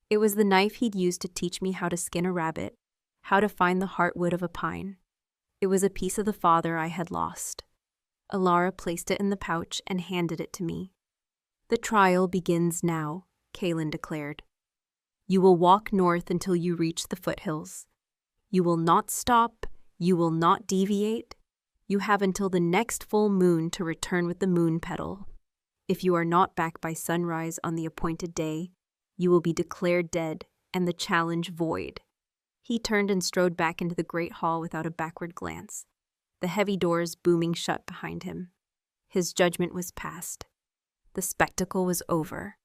It was the knife he'd used to teach me how to skin a rabbit, how to find the heartwood of a pine. It was a piece of the father I had lost. Alara placed it in the pouch and handed it to me. The trial begins now, Kalen declared. You will walk north until you reach the foothills. You will not stop, you will not deviate. You have until the next full moon to return with the moon petal. If you are not back by sunrise on the appointed day, you will be declared dead and the challenge void. He turned and strode back into the great hall without a backward glance, the heavy doors booming shut behind him. His judgment was passed. The spectacle was over.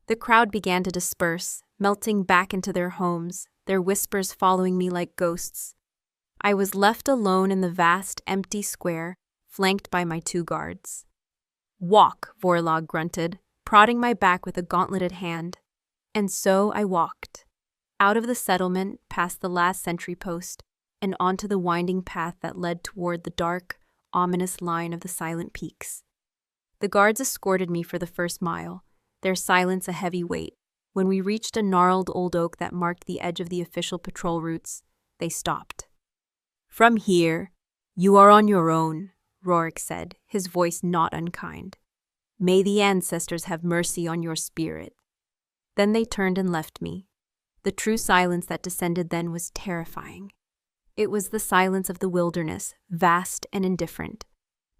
The crowd began to disperse, melting back into their homes, their whispers following me like ghosts. I was left alone in the vast, empty square, flanked by my two guards. Walk, Vorlog grunted, prodding my back with a gauntleted hand. And so I walked. Out of the settlement, past the last sentry post, and onto the winding path that led toward the dark, ominous line of the silent peaks. The guards escorted me for the first mile, their silence a heavy weight. When we reached a gnarled old oak that marked the edge of the official patrol routes, they stopped. From here, you are on your own, Rorik said, his voice not unkind. May the ancestors have mercy on your spirit. Then they turned and left me. The true silence that descended then was terrifying. It was the silence of the wilderness, vast and indifferent.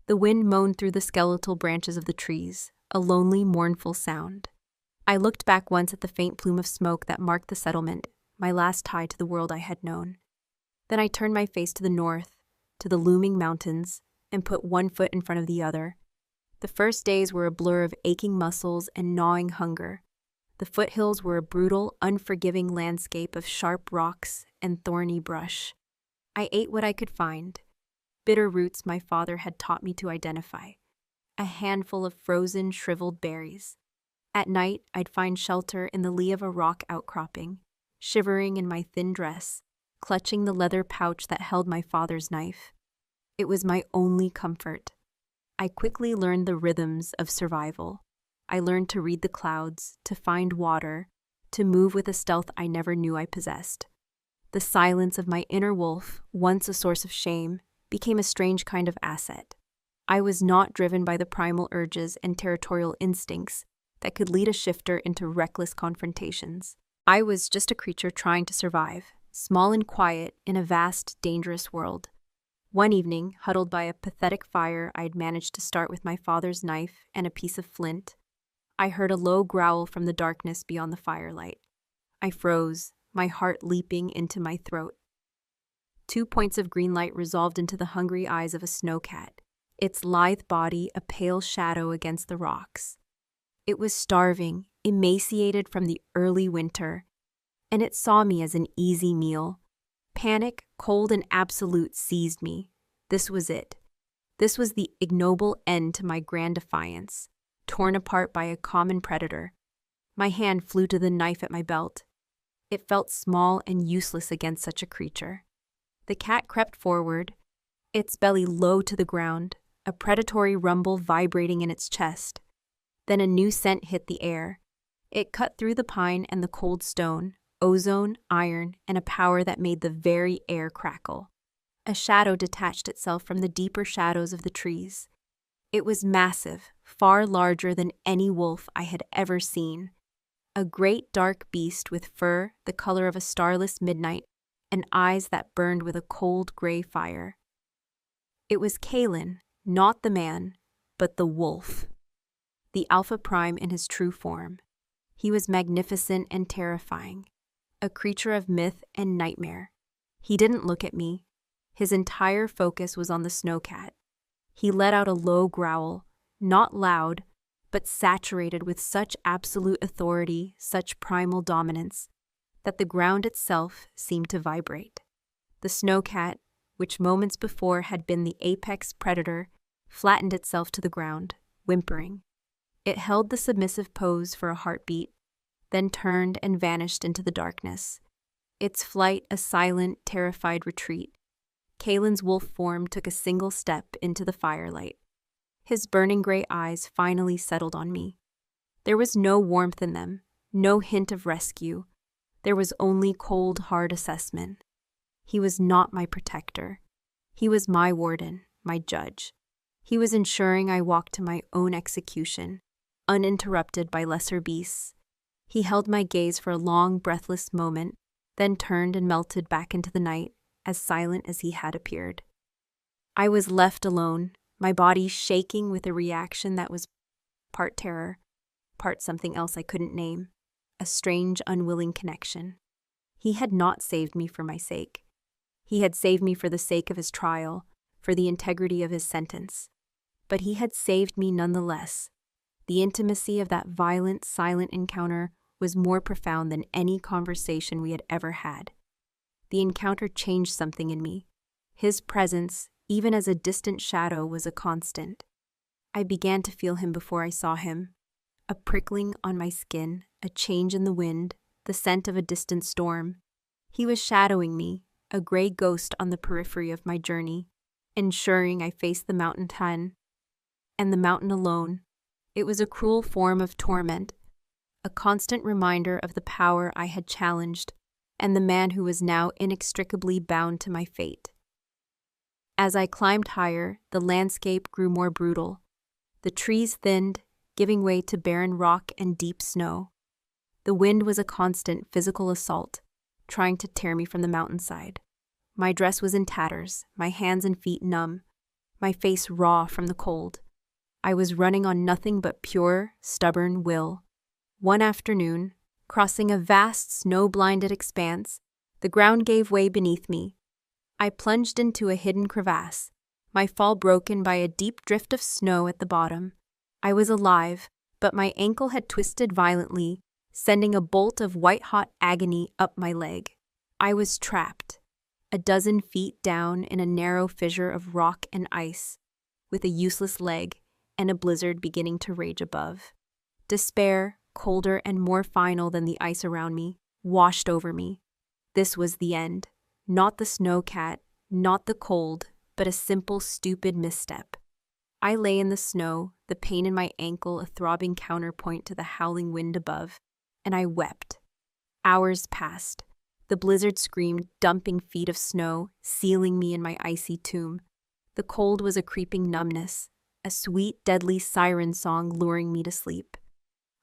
The wind moaned through the skeletal branches of the trees, a lonely, mournful sound. I looked back once at the faint plume of smoke that marked the settlement, my last tie to the world I had known. Then I turned my face to the north, to the looming mountains, and put one foot in front of the other. The first days were a blur of aching muscles and gnawing hunger. The The foothills were a brutal, unforgiving landscape of sharp rocks and thorny brush. I ate what I could find. Bitter roots my father had taught me to identify. A handful of frozen, shriveled berries. At night, I'd find shelter in the lee of a rock outcropping, shivering in my thin dress, clutching the leather pouch that held my father's knife. It was my only comfort. I quickly learned the rhythms of survival. I learned to read the clouds, to find water, to move with a stealth I never knew I possessed. The silence of my inner wolf, once a source of shame, became a strange kind of asset. I was not driven by the primal urges and territorial instincts that could lead a shifter into reckless confrontations. I was just a creature trying to survive, small and quiet in a vast, dangerous world. One evening, huddled by a pathetic fire I'd managed to start with my father's knife and a piece of flint, I heard a low growl from the darkness beyond the firelight. I froze, my heart leaping into my throat. 2 points of green light resolved into the hungry eyes of a snowcat, its lithe body a pale shadow against the rocks. It was starving, emaciated from the early winter, and it saw me as an easy meal. Panic, cold and absolute, seized me. This was it. This was the ignoble end to my grand defiance, torn apart by a common predator. My hand flew to the knife at my belt. It felt small and useless against such a creature. The cat crept forward, its belly low to the ground, a predatory rumble vibrating in its chest. Then a new scent hit the air. It cut through the pine and the cold stone, ozone, iron, and a power that made the very air crackle. A shadow detached itself from the deeper shadows of the trees. It was massive, far larger than any wolf I had ever seen. A great dark beast with fur the color of a starless midnight and eyes that burned with a cold gray fire. It was Kalen, not the man, but the wolf. The Alpha Prime in his true form. He was magnificent and terrifying, a creature of myth and nightmare. He didn't look at me. His entire focus was on the snowcat. He let out a low growl, not loud, but saturated with such absolute authority, such primal dominance, that the ground itself seemed to vibrate. The snowcat, which moments before had been the apex predator, flattened itself to the ground, whimpering. It held the submissive pose for a heartbeat, then turned and vanished into the darkness. Its flight a silent, terrified retreat. Kalen's wolf form took a single step into the firelight. His burning gray eyes finally settled on me. There was no warmth in them, no hint of rescue. There was only cold, hard assessment. He was not my protector. He was my warden, my judge. He was ensuring I walked to my own execution, uninterrupted by lesser beasts. He held my gaze for a long, breathless moment, then turned and melted back into the night, as silent as he had appeared. I was left alone, my body shaking with a reaction that was part terror, part something else I couldn't name, a strange, unwilling connection. He had not saved me for my sake. He had saved me for the sake of his trial, for the integrity of his sentence. But he had saved me nonetheless. The intimacy of that violent, silent encounter was more profound than any conversation we had ever had. The encounter changed something in me. His presence, even as a distant shadow, was a constant. I began to feel him before I saw him. A prickling on my skin, a change in the wind, the scent of a distant storm. He was shadowing me, a gray ghost on the periphery of my journey, ensuring I faced the mountain ton, and the mountain alone. It was a cruel form of torment, a constant reminder of the power I had challenged, and the man who was now inextricably bound to my fate. As I climbed higher, the landscape grew more brutal. The trees thinned, giving way to barren rock and deep snow. The wind was a constant physical assault, trying to tear me from the mountainside. My dress was in tatters, my hands and feet numb, my face raw from the cold. I was running on nothing but pure, stubborn will. One afternoon, crossing a vast, snow-blinded expanse, the ground gave way beneath me. I plunged into a hidden crevasse, my fall broken by a deep drift of snow at the bottom. I was alive, but my ankle had twisted violently, sending a bolt of white-hot agony up my leg. I was trapped, a dozen feet down in a narrow fissure of rock and ice, with a useless leg and a blizzard beginning to rage above. Despair, colder and more final than the ice around me, washed over me. This was the end. Not the snowcat, not the cold, but a simple, stupid misstep. I lay in the snow, the pain in my ankle a throbbing counterpoint to the howling wind above, and I wept. Hours passed. The blizzard screamed, dumping feet of snow, sealing me in my icy tomb. The cold was a creeping numbness, a sweet, deadly siren song luring me to sleep.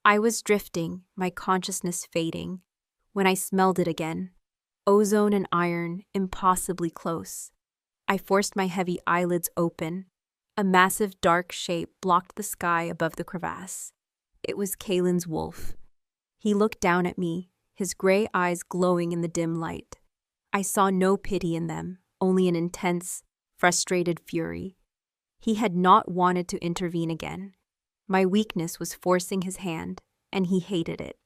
I was drifting, my consciousness fading, when I smelled it again. Ozone and iron, impossibly close. I forced my heavy eyelids open. A massive dark shape blocked the sky above the crevasse. It was Kalen's wolf. He looked down at me, his gray eyes glowing in the dim light. I saw no pity in them, only an intense, frustrated fury. He had not wanted to intervene again. My weakness was forcing his hand, and he hated it.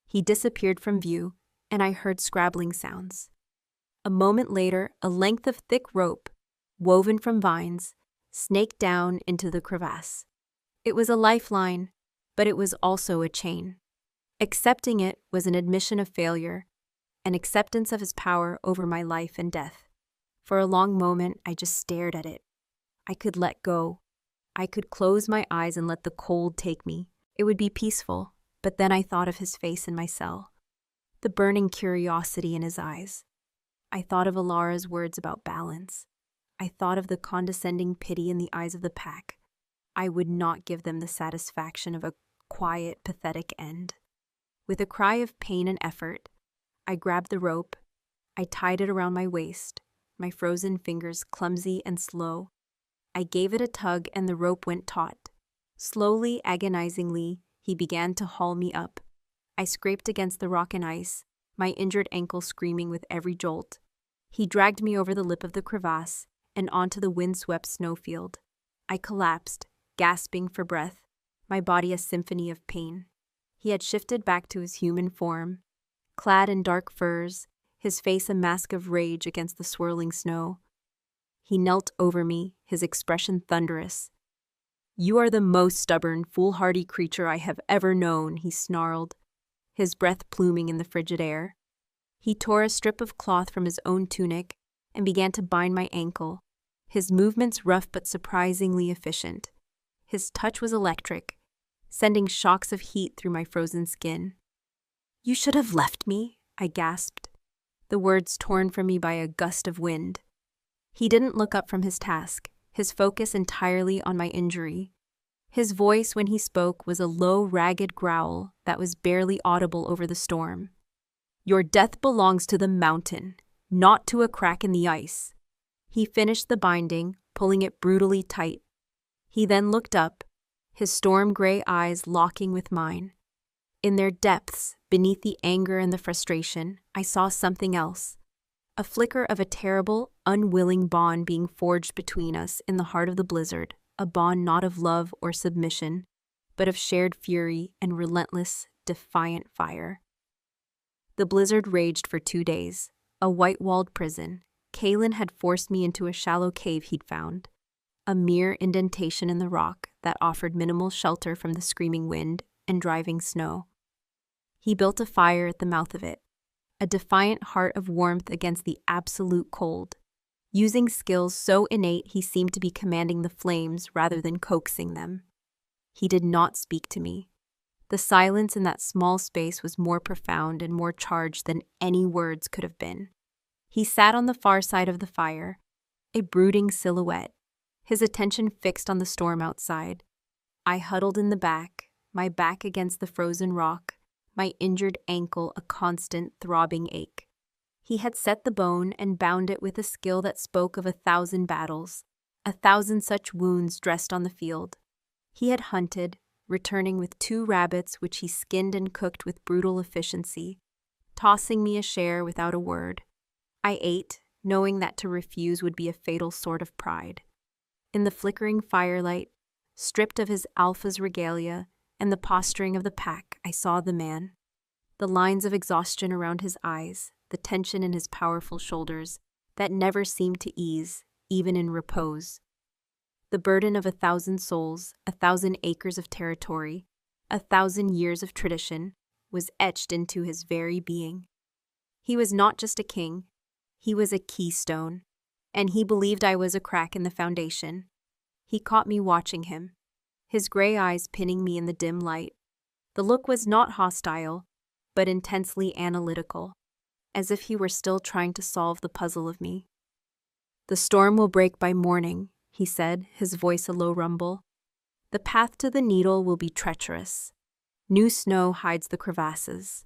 He disappeared from view, and I heard scrabbling sounds. A moment later, a length of thick rope, woven from vines, snaked down into the crevasse. It was a lifeline, but it was also a chain. Accepting it was an admission of failure, an acceptance of his power over my life and death. For a long moment, I just stared at it. I could let go. I could close my eyes and let the cold take me. It would be peaceful, but then I thought of his face in my cell, the burning curiosity in his eyes. I thought of Alara's words about balance. I thought of the condescending pity in the eyes of the pack. I would not give them the satisfaction of a quiet, pathetic end. With a cry of pain and effort, I grabbed the rope. I tied it around my waist, my frozen fingers clumsy and slow. I gave it a tug and the rope went taut. Slowly, agonizingly, he began to haul me up. I scraped against the rock and ice, my injured ankle screaming with every jolt. He dragged me over the lip of the crevasse and onto the wind-swept snowfield. I collapsed, gasping for breath, my body a symphony of pain. He had shifted back to his human form, clad in dark furs, his face a mask of rage against the swirling snow. He knelt over me, his expression thunderous. "You are the most stubborn, foolhardy creature I have ever known," he snarled, his breath pluming in the frigid air. He tore a strip of cloth from his own tunic and began to bind my ankle, his movements rough but surprisingly efficient. His touch was electric, sending shocks of heat through my frozen skin. "You should have left me," I gasped, the words torn from me by a gust of wind. He didn't look up from his task, his focus entirely on my injury. His voice when he spoke was a low, ragged growl that was barely audible over the storm. "Your death belongs to the mountain, not to a crack in the ice." He finished the binding, pulling it brutally tight. He then looked up, his storm-gray eyes locking with mine. In their depths, beneath the anger and the frustration, I saw something else. A flicker of a terrible, unwilling bond being forged between us in the heart of the blizzard, a bond not of love or submission, but of shared fury and relentless, defiant fire. The blizzard raged for 2 days, a white-walled prison. Kalen had forced me into a shallow cave he'd found, a mere indentation in the rock that offered minimal shelter from the screaming wind and driving snow. He built a fire at the mouth of it, a defiant heart of warmth against the absolute cold. Using skills so innate he seemed to be commanding the flames rather than coaxing them. He did not speak to me. The silence in that small space was more profound and more charged than any words could have been. He sat on the far side of the fire, a brooding silhouette, his attention fixed on the storm outside. I huddled in the back, my back against the frozen rock, my injured ankle a constant throbbing ache. He had set the bone and bound it with a skill that spoke of 1,000 battles, 1,000 such wounds dressed on the field. He had hunted, returning with 2 rabbits which he skinned and cooked with brutal efficiency, tossing me a share without a word. I ate, knowing that to refuse would be a fatal sort of pride. In the flickering firelight, stripped of his alpha's regalia and the posturing of the pack, I saw the man. the lines of exhaustion around his eyes, the tension in his powerful shoulders that never seemed to ease, even in repose. The burden of 1,000 souls, 1,000 acres of territory, 1,000 years of tradition was etched into his very being. He was not just a king, he was a keystone, and he believed I was a crack in the foundation. He caught me watching him, his gray eyes pinning me in the dim light. The look was not hostile, but intensely analytical, as if he were still trying to solve the puzzle of me. "The storm will break by morning," he said, his voice a low rumble. "The path to the needle will be treacherous. New snow hides the crevasses."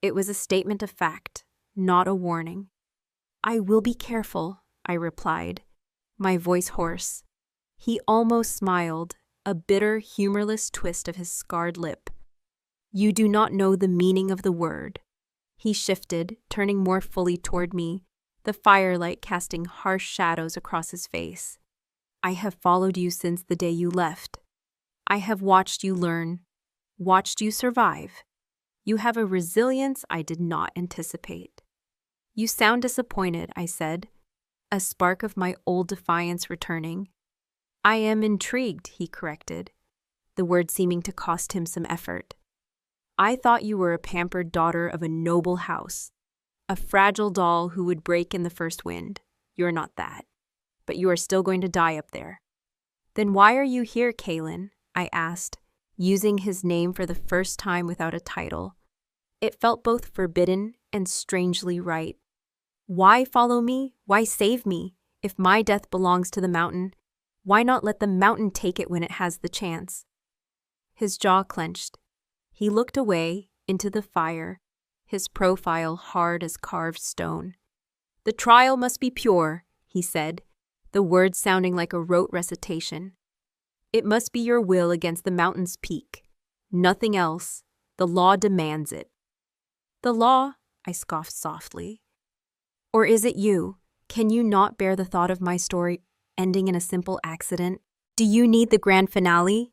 It was a statement of fact, not a warning. "I will be careful," I replied, my voice hoarse. He almost smiled, a bitter, humorless twist of his scarred lip. "You do not know the meaning of the word." He shifted, turning more fully toward me, the firelight casting harsh shadows across his face. "I have followed you since the day you left. I have watched you learn, watched you survive. You have a resilience I did not anticipate." "You sound disappointed," I said, a spark of my old defiance returning. "I am intrigued," he corrected, the word seeming to cost him some effort. "I thought you were a pampered daughter of a noble house, a fragile doll who would break in the first wind. You're not that, but you are still going to die up there." "Then why are you here, Kaylin?" I asked, using his name for the first time without a title. It felt both forbidden and strangely right. Why follow me? Why save me? If my death belongs to the mountain, why not let the mountain take it when it has the chance? His jaw clenched. He looked away, into the fire, his profile hard as carved stone. "The trial must be pure," he said, the words sounding like a rote recitation. "It must be your will against the mountain's peak. Nothing else. The law demands it." "The law?" I scoffed softly. "Or is it you? Can you not bear the thought of my story ending in a simple accident? Do you need the grand finale?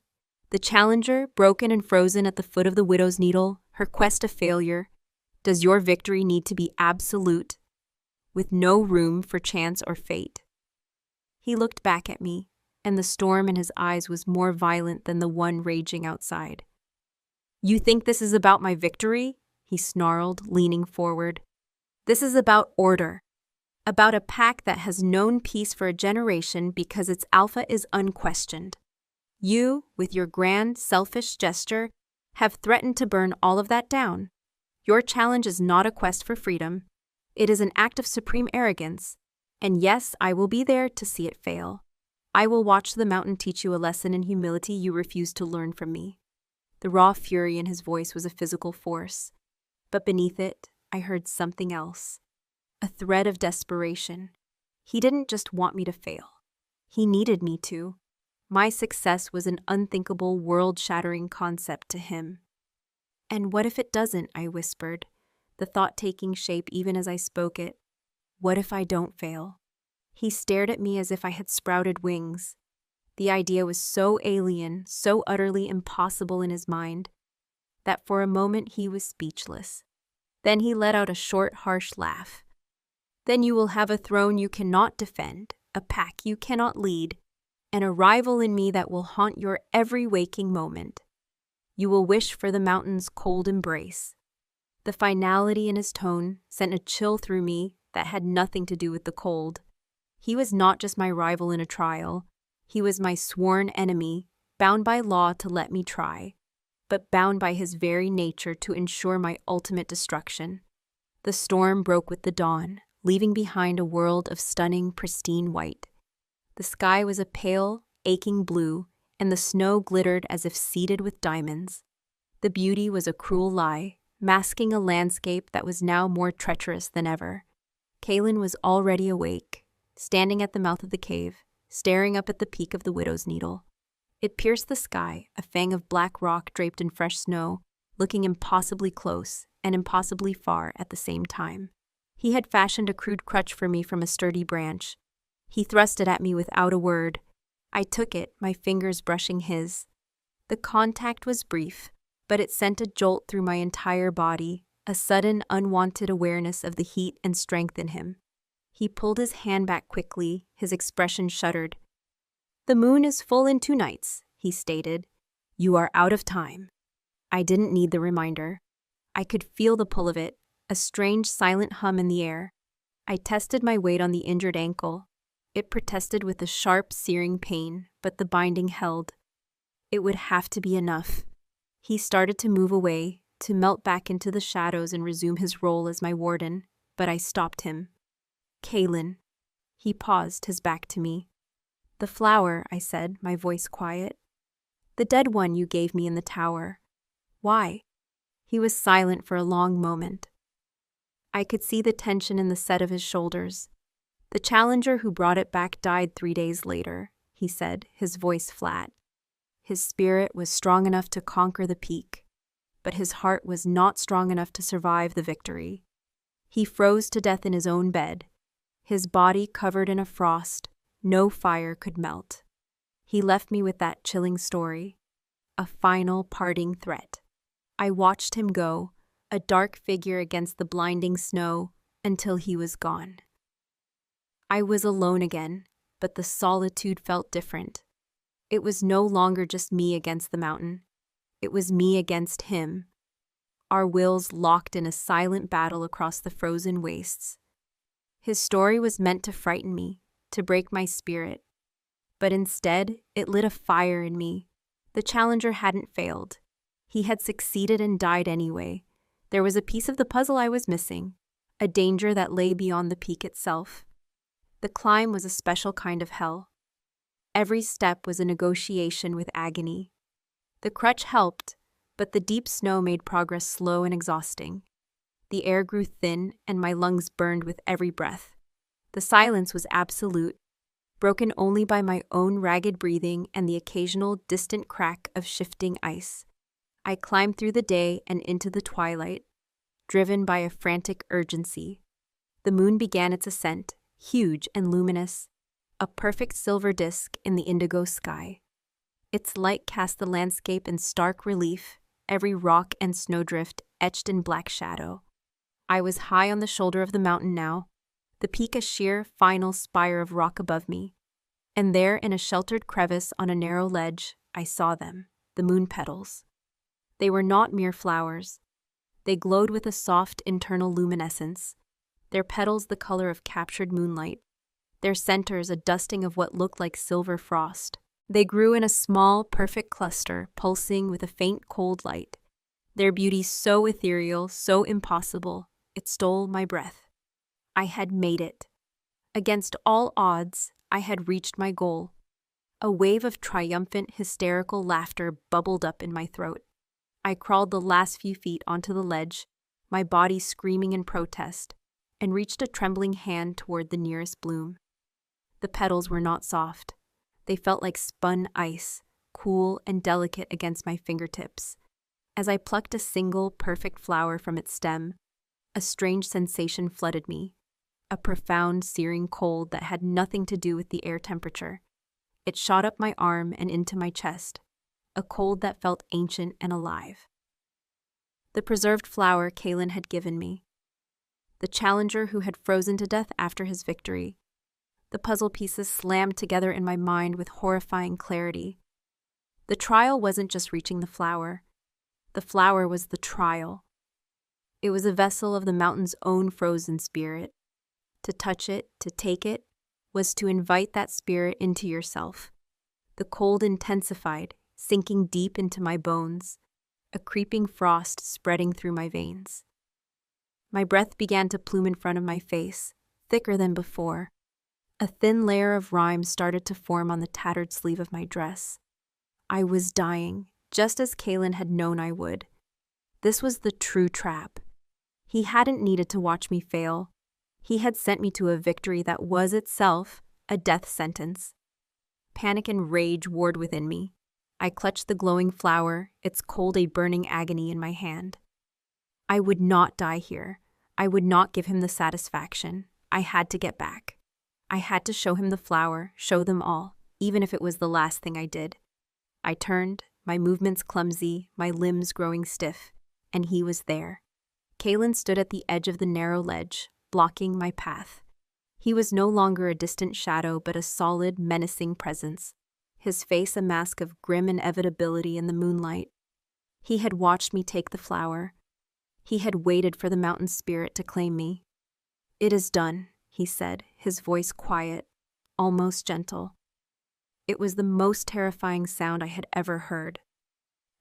The challenger, broken and frozen at the foot of the widow's needle, her quest a failure? Does your victory need to be absolute, with no room for chance or fate?" He looked back at me, and the storm in his eyes was more violent than the one raging outside. "You think this is about my victory?" he snarled, leaning forward. "This is about order, about a pack that has known peace for a generation because its alpha is unquestioned. You, with your grand, selfish gesture, have threatened to burn all of that down. Your challenge is not a quest for freedom. It is an act of supreme arrogance. And yes, I will be there to see it fail. I will watch the mountain teach you a lesson in humility you refuse to learn from me." The raw fury in his voice was a physical force, but beneath it, I heard something else, a thread of desperation. He didn't just want me to fail. He needed me to. My success was an unthinkable, world-shattering concept to him. "And what if it doesn't?" I whispered, the thought taking shape even as I spoke it. "What if I don't fail?" He stared at me as if I had sprouted wings. The idea was so alien, so utterly impossible in his mind, that for a moment he was speechless. Then he let out a short, harsh laugh. "Then you will have a throne you cannot defend, a pack you cannot lead, and a rival in me that will haunt your every waking moment. You will wish for the mountain's cold embrace." The finality in his tone sent a chill through me that had nothing to do with the cold. He was not just my rival in a trial. He was my sworn enemy, bound by law to let me try, but bound by his very nature to ensure my ultimate destruction. The storm broke with the dawn, leaving behind a world of stunning, pristine white. The sky was a pale, aching blue, and the snow glittered as if seeded with diamonds. The beauty was a cruel lie, masking a landscape that was now more treacherous than ever. Kaylin was already awake, standing at the mouth of the cave, staring up at the peak of the widow's needle. It pierced the sky, a fang of black rock draped in fresh snow, looking impossibly close and impossibly far at the same time. He had fashioned a crude crutch for me from a sturdy branch. He thrust it at me without a word. I took it, my fingers brushing his. The contact was brief, but it sent a jolt through my entire body, a sudden, unwanted awareness of the heat and strength in him. He pulled his hand back quickly, his expression shuddered. "The moon is full in 2 nights," he stated. "You are out of time." I didn't need the reminder. I could feel the pull of it, a strange silent hum in the air. I tested my weight on the injured ankle. It protested with a sharp, searing pain, but the binding held. It would have to be enough. He started to move away, to melt back into the shadows and resume his role as my warden, but I stopped him. "Kaylin." He paused, his back to me. "The flower," I said, my voice quiet. "The dead one you gave me in the tower. Why?" He was silent for a long moment. I could see the tension in the set of his shoulders. "The challenger who brought it back died 3 days later," he said, his voice flat. His spirit was strong enough to conquer the peak, but his heart was not strong enough to survive the victory. He froze to death in his own bed, his body covered in a frost no fire could melt. He left me with that chilling story, a final parting threat. I watched him go, a dark figure against the blinding snow, until he was gone. I was alone again, but the solitude felt different. It was no longer just me against the mountain. It was me against him. Our wills locked in a silent battle across the frozen wastes. His story was meant to frighten me, to break my spirit. But instead, it lit a fire in me. The challenger hadn't failed. He had succeeded and died anyway. There was a piece of the puzzle I was missing, a danger that lay beyond the peak itself. The climb was a special kind of hell. Every step was a negotiation with agony. The crutch helped, but the deep snow made progress slow and exhausting. The air grew thin, and my lungs burned with every breath. The silence was absolute, broken only by my own ragged breathing and the occasional distant crack of shifting ice. I climbed through the day and into the twilight, driven by a frantic urgency. The moon began its ascent, huge and luminous, a perfect silver disk in the indigo sky. Its light cast the landscape in stark relief, every rock and snowdrift etched in black shadow. I was high on the shoulder of the mountain now, the peak a sheer, final spire of rock above me. And there, in a sheltered crevice on a narrow ledge, I saw them, the moon petals. They were not mere flowers. They glowed with a soft internal luminescence, their petals the color of captured moonlight, their centers a dusting of what looked like silver frost. They grew in a small, perfect cluster, pulsing with a faint cold light. Their beauty so ethereal, so impossible, it stole my breath. I had made it. Against all odds, I had reached my goal. A wave of triumphant, hysterical laughter bubbled up in my throat. I crawled the last few feet onto the ledge, my body screaming in protest, and reached a trembling hand toward the nearest bloom. The petals were not soft. They felt like spun ice, cool and delicate against my fingertips. As I plucked a single, perfect flower from its stem, a strange sensation flooded me, a profound, searing cold that had nothing to do with the air temperature. It shot up my arm and into my chest, a cold that felt ancient and alive. The preserved flower Kaylin had given me. The challenger who had frozen to death after his victory. The puzzle pieces slammed together in my mind with horrifying clarity. The trial wasn't just reaching the flower. The flower was the trial. It was a vessel of the mountain's own frozen spirit. To touch it, to take it, was to invite that spirit into yourself. The cold intensified, sinking deep into my bones, a creeping frost spreading through my veins. My breath began to plume in front of my face, thicker than before. A thin layer of rime started to form on the tattered sleeve of my dress. I was dying, just as Kaylin had known I would. This was the true trap. He hadn't needed to watch me fail. He had sent me to a victory that was itself a death sentence. Panic and rage warred within me. I clutched the glowing flower, its cold a burning agony in my hand. I would not die here. I would not give him the satisfaction. I had to get back. I had to show him the flower, show them all, even if it was the last thing I did. I turned, my movements clumsy, my limbs growing stiff, and he was there. Kalen stood at the edge of the narrow ledge, blocking my path. He was no longer a distant shadow, but a solid, menacing presence, his face a mask of grim inevitability in the moonlight. He had watched me take the flower. He had waited for the mountain spirit to claim me. "It is done," he said, his voice quiet, almost gentle. It was the most terrifying sound I had ever heard.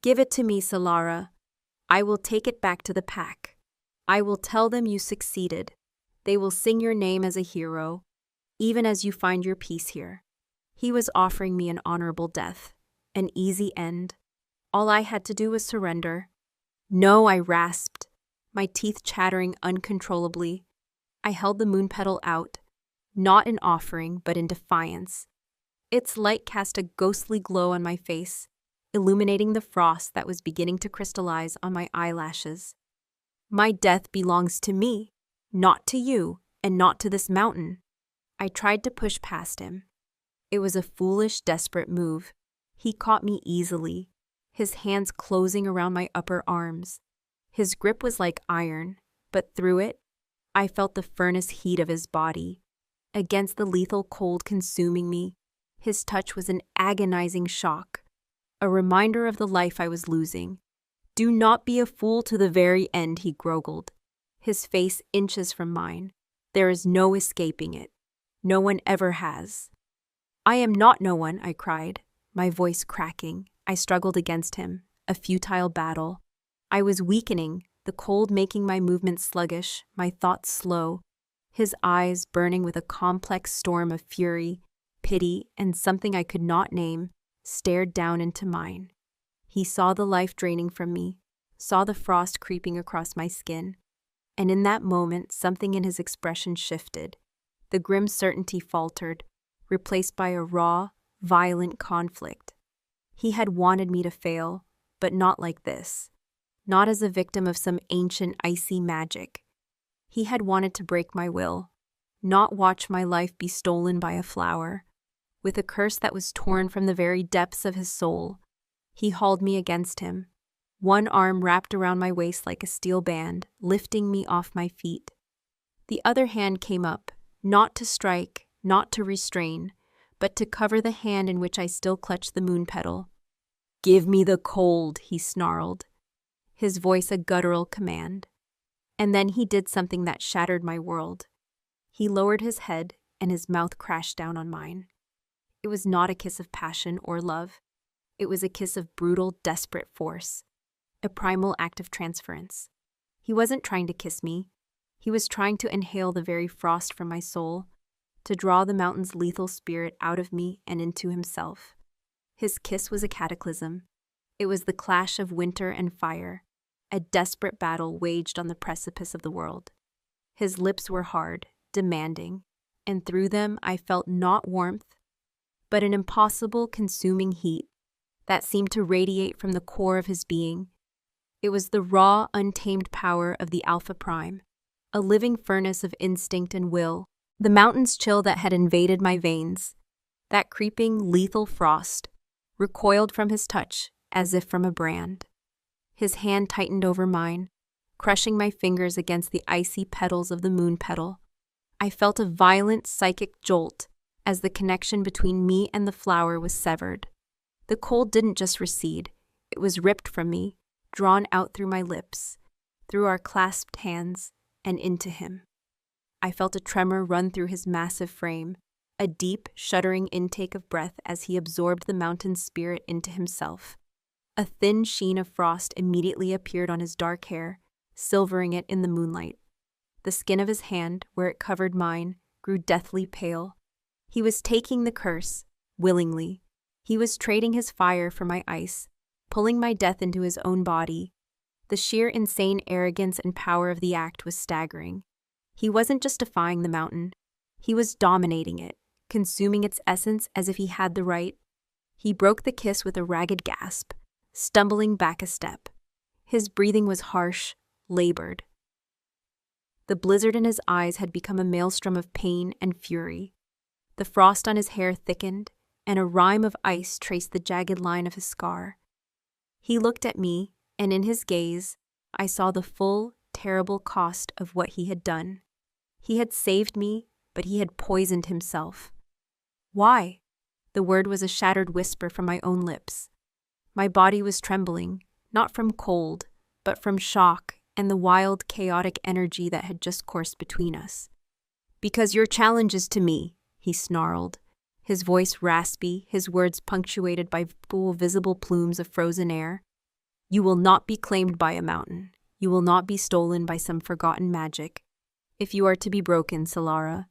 "Give it to me, Solara. I will take it back to the pack. I will tell them you succeeded. They will sing your name as a hero, even as you find your peace here." He was offering me an honorable death, an easy end. All I had to do was surrender. "No," I rasped, my teeth chattering uncontrollably. I held the moon petal out, not in offering, but in defiance. Its light cast a ghostly glow on my face, illuminating the frost that was beginning to crystallize on my eyelashes. "My death belongs to me, not to you, and not to this mountain." I tried to push past him. It was a foolish, desperate move. He caught me easily, his hands closing around my upper arms. His grip was like iron, but through it, I felt the furnace heat of his body. Against the lethal cold consuming me, his touch was an agonizing shock, a reminder of the life I was losing. "Do not be a fool to the very end," he gurgled, his face inches from mine. "There is no escaping it. No one ever has." "I am not no one," I cried, my voice cracking. I struggled against him, a futile battle. I was weakening, the cold making my movements sluggish, my thoughts slow. His eyes, burning with a complex storm of fury, pity, and something I could not name, stared down into mine. He saw the life draining from me, saw the frost creeping across my skin, and in that moment something in his expression shifted. The grim certainty faltered, replaced by a raw, violent conflict. He had wanted me to fail, but not like this. Not as a victim of some ancient icy magic. He had wanted to break my will, not watch my life be stolen by a flower. With a curse that was torn from the very depths of his soul, he hauled me against him, one arm wrapped around my waist like a steel band, lifting me off my feet. The other hand came up, not to strike, not to restrain, but to cover the hand in which I still clutched the moon petal. "Give me the cold," he snarled, his voice a guttural command. And then he did something that shattered my world. He lowered his head, and his mouth crashed down on mine. It was not a kiss of passion or love. It was a kiss of brutal, desperate force, a primal act of transference. He wasn't trying to kiss me. He was trying to inhale the very frost from my soul, to draw the mountain's lethal spirit out of me and into himself. His kiss was a cataclysm. It was the clash of winter and fire, a desperate battle waged on the precipice of the world. His lips were hard, demanding, and through them I felt not warmth, but an impossible, consuming heat that seemed to radiate from the core of his being. It was the raw, untamed power of the Alpha Prime, a living furnace of instinct and will, the mountain's chill that had invaded my veins. That creeping, lethal frost recoiled from his touch as if from a brand. His hand tightened over mine, crushing my fingers against the icy petals of the moon petal. I felt a violent psychic jolt as the connection between me and the flower was severed. The cold didn't just recede, it was ripped from me, drawn out through my lips, through our clasped hands, and into him. I felt a tremor run through his massive frame, a deep, shuddering intake of breath as he absorbed the mountain spirit into himself. A thin sheen of frost immediately appeared on his dark hair, silvering it in the moonlight. The skin of his hand, where it covered mine, grew deathly pale. He was taking the curse, willingly. He was trading his fire for my ice, pulling my death into his own body. The sheer insane arrogance and power of the act was staggering. He wasn't just defying the mountain. He was dominating it, consuming its essence as if he had the right. He broke the kiss with a ragged gasp, stumbling back a step. His breathing was harsh, labored. The blizzard in his eyes had become a maelstrom of pain and fury. The frost on his hair thickened, and a rime of ice traced the jagged line of his scar. He looked at me, and in his gaze, I saw the full, terrible cost of what he had done. He had saved me, but he had poisoned himself. Why? The word was a shattered whisper from my own lips. My body was trembling, not from cold, but from shock and the wild, chaotic energy that had just coursed between us. "Because your challenge is to me," he snarled, his voice raspy, his words punctuated by full visible plumes of frozen air. "You will not be claimed by a mountain. You will not be stolen by some forgotten magic. If you are to be broken, Solara,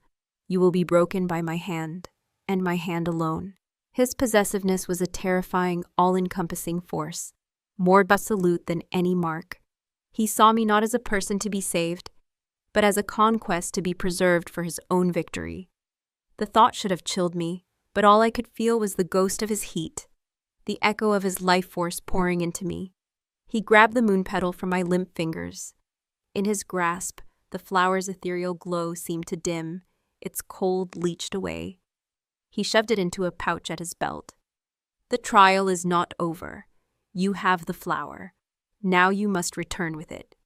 you will be broken by my hand, and my hand alone." His possessiveness was a terrifying, all-encompassing force, more absolute than any mark. He saw me not as a person to be saved, but as a conquest to be preserved for his own victory. The thought should have chilled me, but all I could feel was the ghost of his heat, the echo of his life force pouring into me. He grabbed the moon petal from my limp fingers. In his grasp, the flower's ethereal glow seemed to dim, its cold leached away. He shoved it into a pouch at his belt. "The trial is not over. You have the flower. Now you must return with it."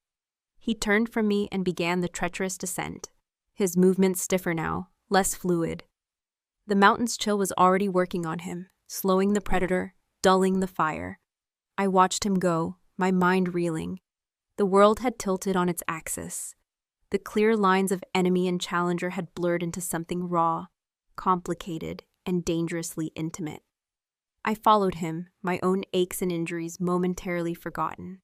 He turned from me and began the treacherous descent, his movements stiffer now, less fluid. The mountain's chill was already working on him, slowing the predator, dulling the fire. I watched him go, my mind reeling. The world had tilted on its axis. The clear lines of enemy and challenger had blurred into something raw, complicated, and dangerously intimate. I followed him, my own aches and injuries momentarily forgotten,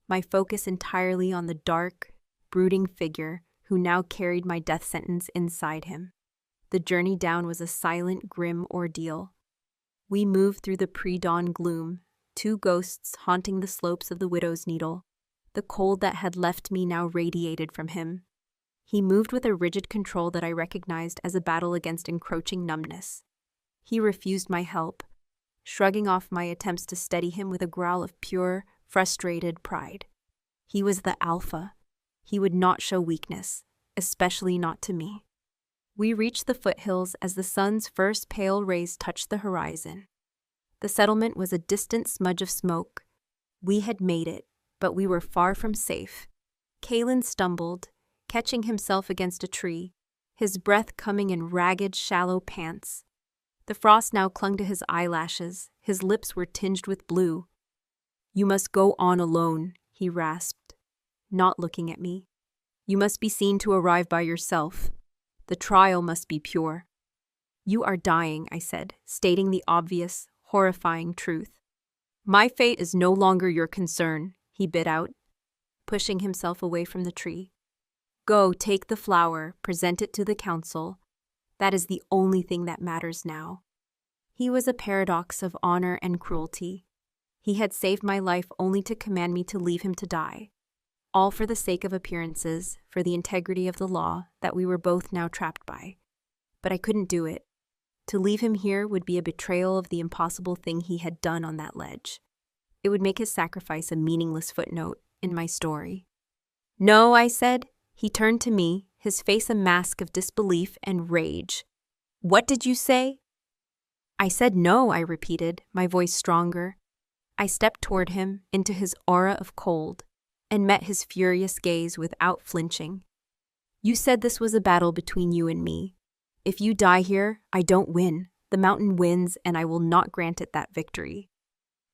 my focus entirely on the dark, brooding figure who now carried my death sentence inside him. The journey down was a silent, grim ordeal. We moved through the pre-dawn gloom, two ghosts haunting the slopes of the Widow's Needle. The cold that had left me now radiated from him. He moved with a rigid control that I recognized as a battle against encroaching numbness. He refused my help, shrugging off my attempts to steady him with a growl of pure, frustrated pride. He was the alpha. He would not show weakness, especially not to me. We reached the foothills as the sun's first pale rays touched the horizon. The settlement was a distant smudge of smoke. We had made it, but we were far from safe. Kalen stumbled, catching himself against a tree, his breath coming in ragged, shallow pants. The frost now clung to his eyelashes, his lips were tinged with blue. "You must go on alone," he rasped, not looking at me. "You must be seen to arrive by yourself. The trial must be pure." "You are dying," I said, stating the obvious, horrifying truth. "My fate is no longer your concern," he bit out, pushing himself away from the tree. "Go, take the flower, present it to the council. That is the only thing that matters now." He was a paradox of honor and cruelty. He had saved my life only to command me to leave him to die. All for the sake of appearances, for the integrity of the law that we were both now trapped by. But I couldn't do it. To leave him here would be a betrayal of the impossible thing he had done on that ledge. It would make his sacrifice a meaningless footnote in my story. "No," I said. He turned to me, his face a mask of disbelief and rage. "What did you say?" "I said no," I repeated, my voice stronger. I stepped toward him, into his aura of cold, and met his furious gaze without flinching. "You said this was a battle between you and me. If you die here, I don't win. The mountain wins, and I will not grant it that victory."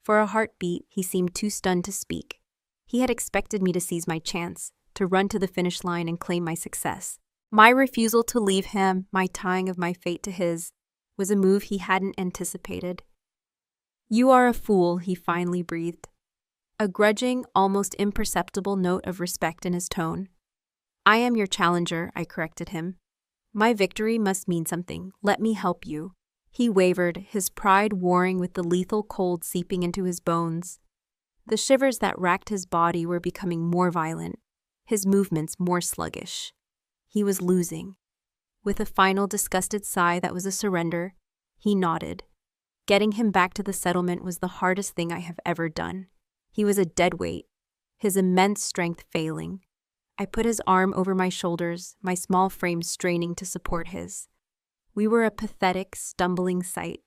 For a heartbeat, he seemed too stunned to speak. He had expected me to seize my chance, to run to the finish line and claim my success. My refusal to leave him, my tying of my fate to his, was a move he hadn't anticipated. "You are a fool," he finally breathed, a grudging, almost imperceptible note of respect in his tone. "I am your challenger," I corrected him. "My victory must mean something. Let me help you." He wavered, his pride warring with the lethal cold seeping into his bones. The shivers that racked his body were becoming more violent, his movements more sluggish. He was losing. With a final disgusted sigh that was a surrender, he nodded. Getting him back to the settlement was the hardest thing I have ever done. He was a dead weight, his immense strength failing. I put his arm over my shoulders, my small frame straining to support his. We were a pathetic, stumbling sight.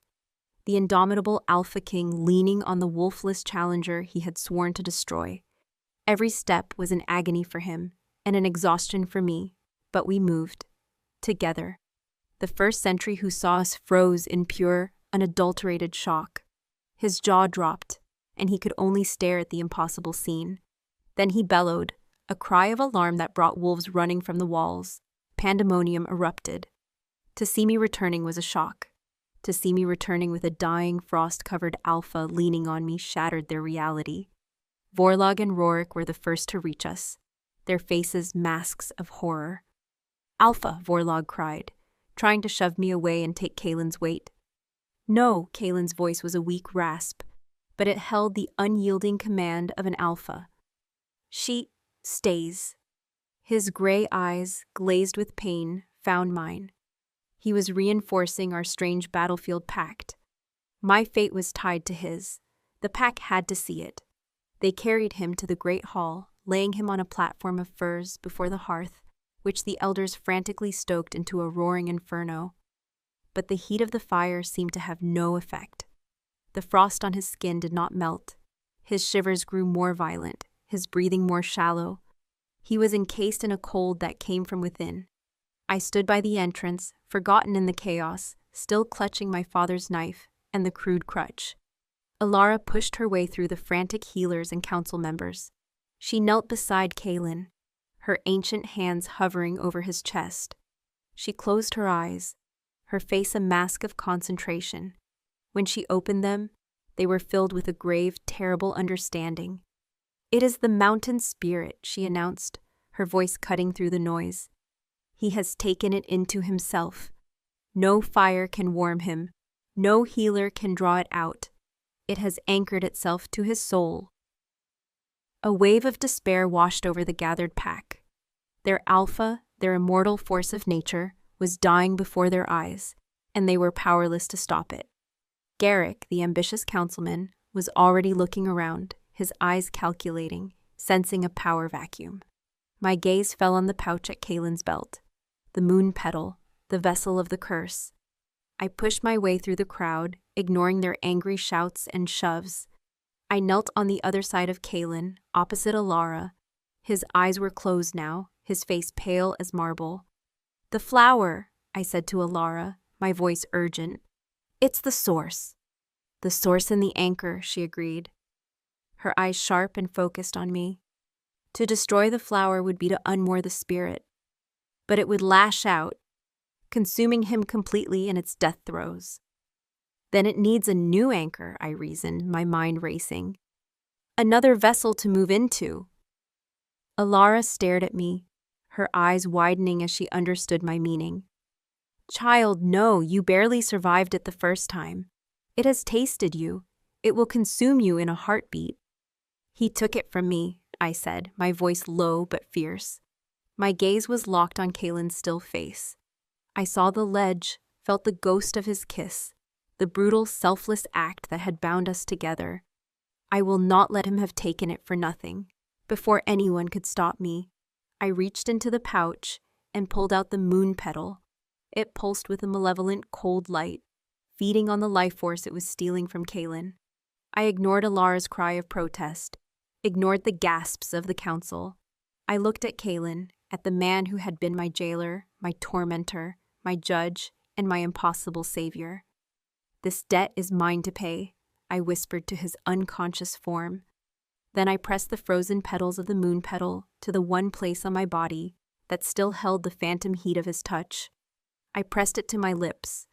The indomitable Alpha King leaning on the wolfless challenger he had sworn to destroy. Every step was an agony for him, and an exhaustion for me, but we moved. Together. The first sentry who saw us froze in pure, unadulterated shock. His jaw dropped, and he could only stare at the impossible scene. Then he bellowed, a cry of alarm that brought wolves running from the walls. Pandemonium erupted. To see me returning was a shock. To see me returning with a dying, frost-covered alpha leaning on me shattered their reality. Vorlog and Rorik were the first to reach us, their faces masks of horror. "Alpha," Vorlog cried, trying to shove me away and take Kaelin's weight. "No," Kaelin's voice was a weak rasp, but it held the unyielding command of an alpha. "She stays." His gray eyes, glazed with pain, found mine. He was reinforcing our strange battlefield pact. My fate was tied to his. The pack had to see it. They carried him to the great hall, laying him on a platform of furs before the hearth, which the elders frantically stoked into a roaring inferno. But the heat of the fire seemed to have no effect. The frost on his skin did not melt. His shivers grew more violent, his breathing more shallow. He was encased in a cold that came from within. I stood by the entrance, forgotten in the chaos, still clutching my father's knife and the crude crutch. Alara pushed her way through the frantic healers and council members. She knelt beside Kaelin, her ancient hands hovering over his chest. She closed her eyes, her face a mask of concentration. When she opened them, they were filled with a grave, terrible understanding. "It is the mountain spirit," she announced, her voice cutting through the noise. "He has taken it into himself. No fire can warm him. No healer can draw it out. It has anchored itself to his soul." A wave of despair washed over the gathered pack. Their alpha, their immortal force of nature, was dying before their eyes, and they were powerless to stop it. Garrick, the ambitious councilman, was already looking around, his eyes calculating, sensing a power vacuum. My gaze fell on the pouch at Kaelin's belt, the moon petal, the vessel of the curse. I pushed my way through the crowd, ignoring their angry shouts and shoves. I knelt on the other side of Kaelin, opposite Alara. His eyes were closed now, his face pale as marble. "The flower," I said to Alara, my voice urgent. "It's the source." "The source and the anchor," she agreed, her eyes sharp and focused on me. To destroy the flower would be to unmoor the spirit, but it would lash out, consuming him completely in its death throes. "Then it needs a new anchor," I reasoned, my mind racing. "Another vessel to move into." Alara stared at me, her eyes widening as she understood my meaning. "Child, no, you barely survived it the first time. It has tasted you. It will consume you in a heartbeat." "He took it from me," I said, my voice low but fierce. My gaze was locked on Kaelin's still face. I saw the ledge, felt the ghost of his kiss, the brutal, selfless act that had bound us together. I will not let him have taken it for nothing. Before anyone could stop me, I reached into the pouch and pulled out the moon petal. It pulsed with a malevolent, cold light, feeding on the life force it was stealing from Kaelin. I ignored Alara's cry of protest, ignored the gasps of the council. I looked at Kaelin, at the man who had been my jailer, my tormentor, my judge, and my impossible savior. "This debt is mine to pay," I whispered to his unconscious form. Then I pressed the frozen petals of the moon petal to the one place on my body that still held the phantom heat of his touch. I pressed it to my lips.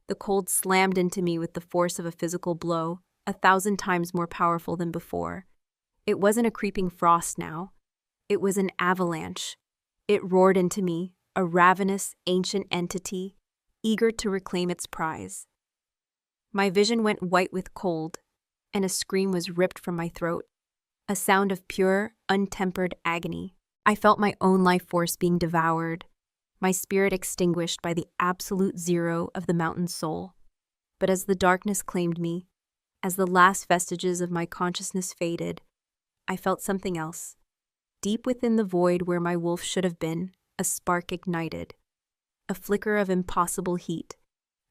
The cold slammed into me with the force of a physical blow, 1,000 times more powerful than before. It wasn't a creeping frost now. It was an avalanche. It roared into me, a ravenous, ancient entity, eager to reclaim its prize. My vision went white with cold, and a scream was ripped from my throat, a sound of pure, untempered agony. I felt my own life force being devoured, my spirit extinguished by the absolute zero of the mountain's soul. But as the darkness claimed me, as the last vestiges of my consciousness faded, I felt something else. Deep within the void where my wolf should have been, a spark ignited. A flicker of impossible heat,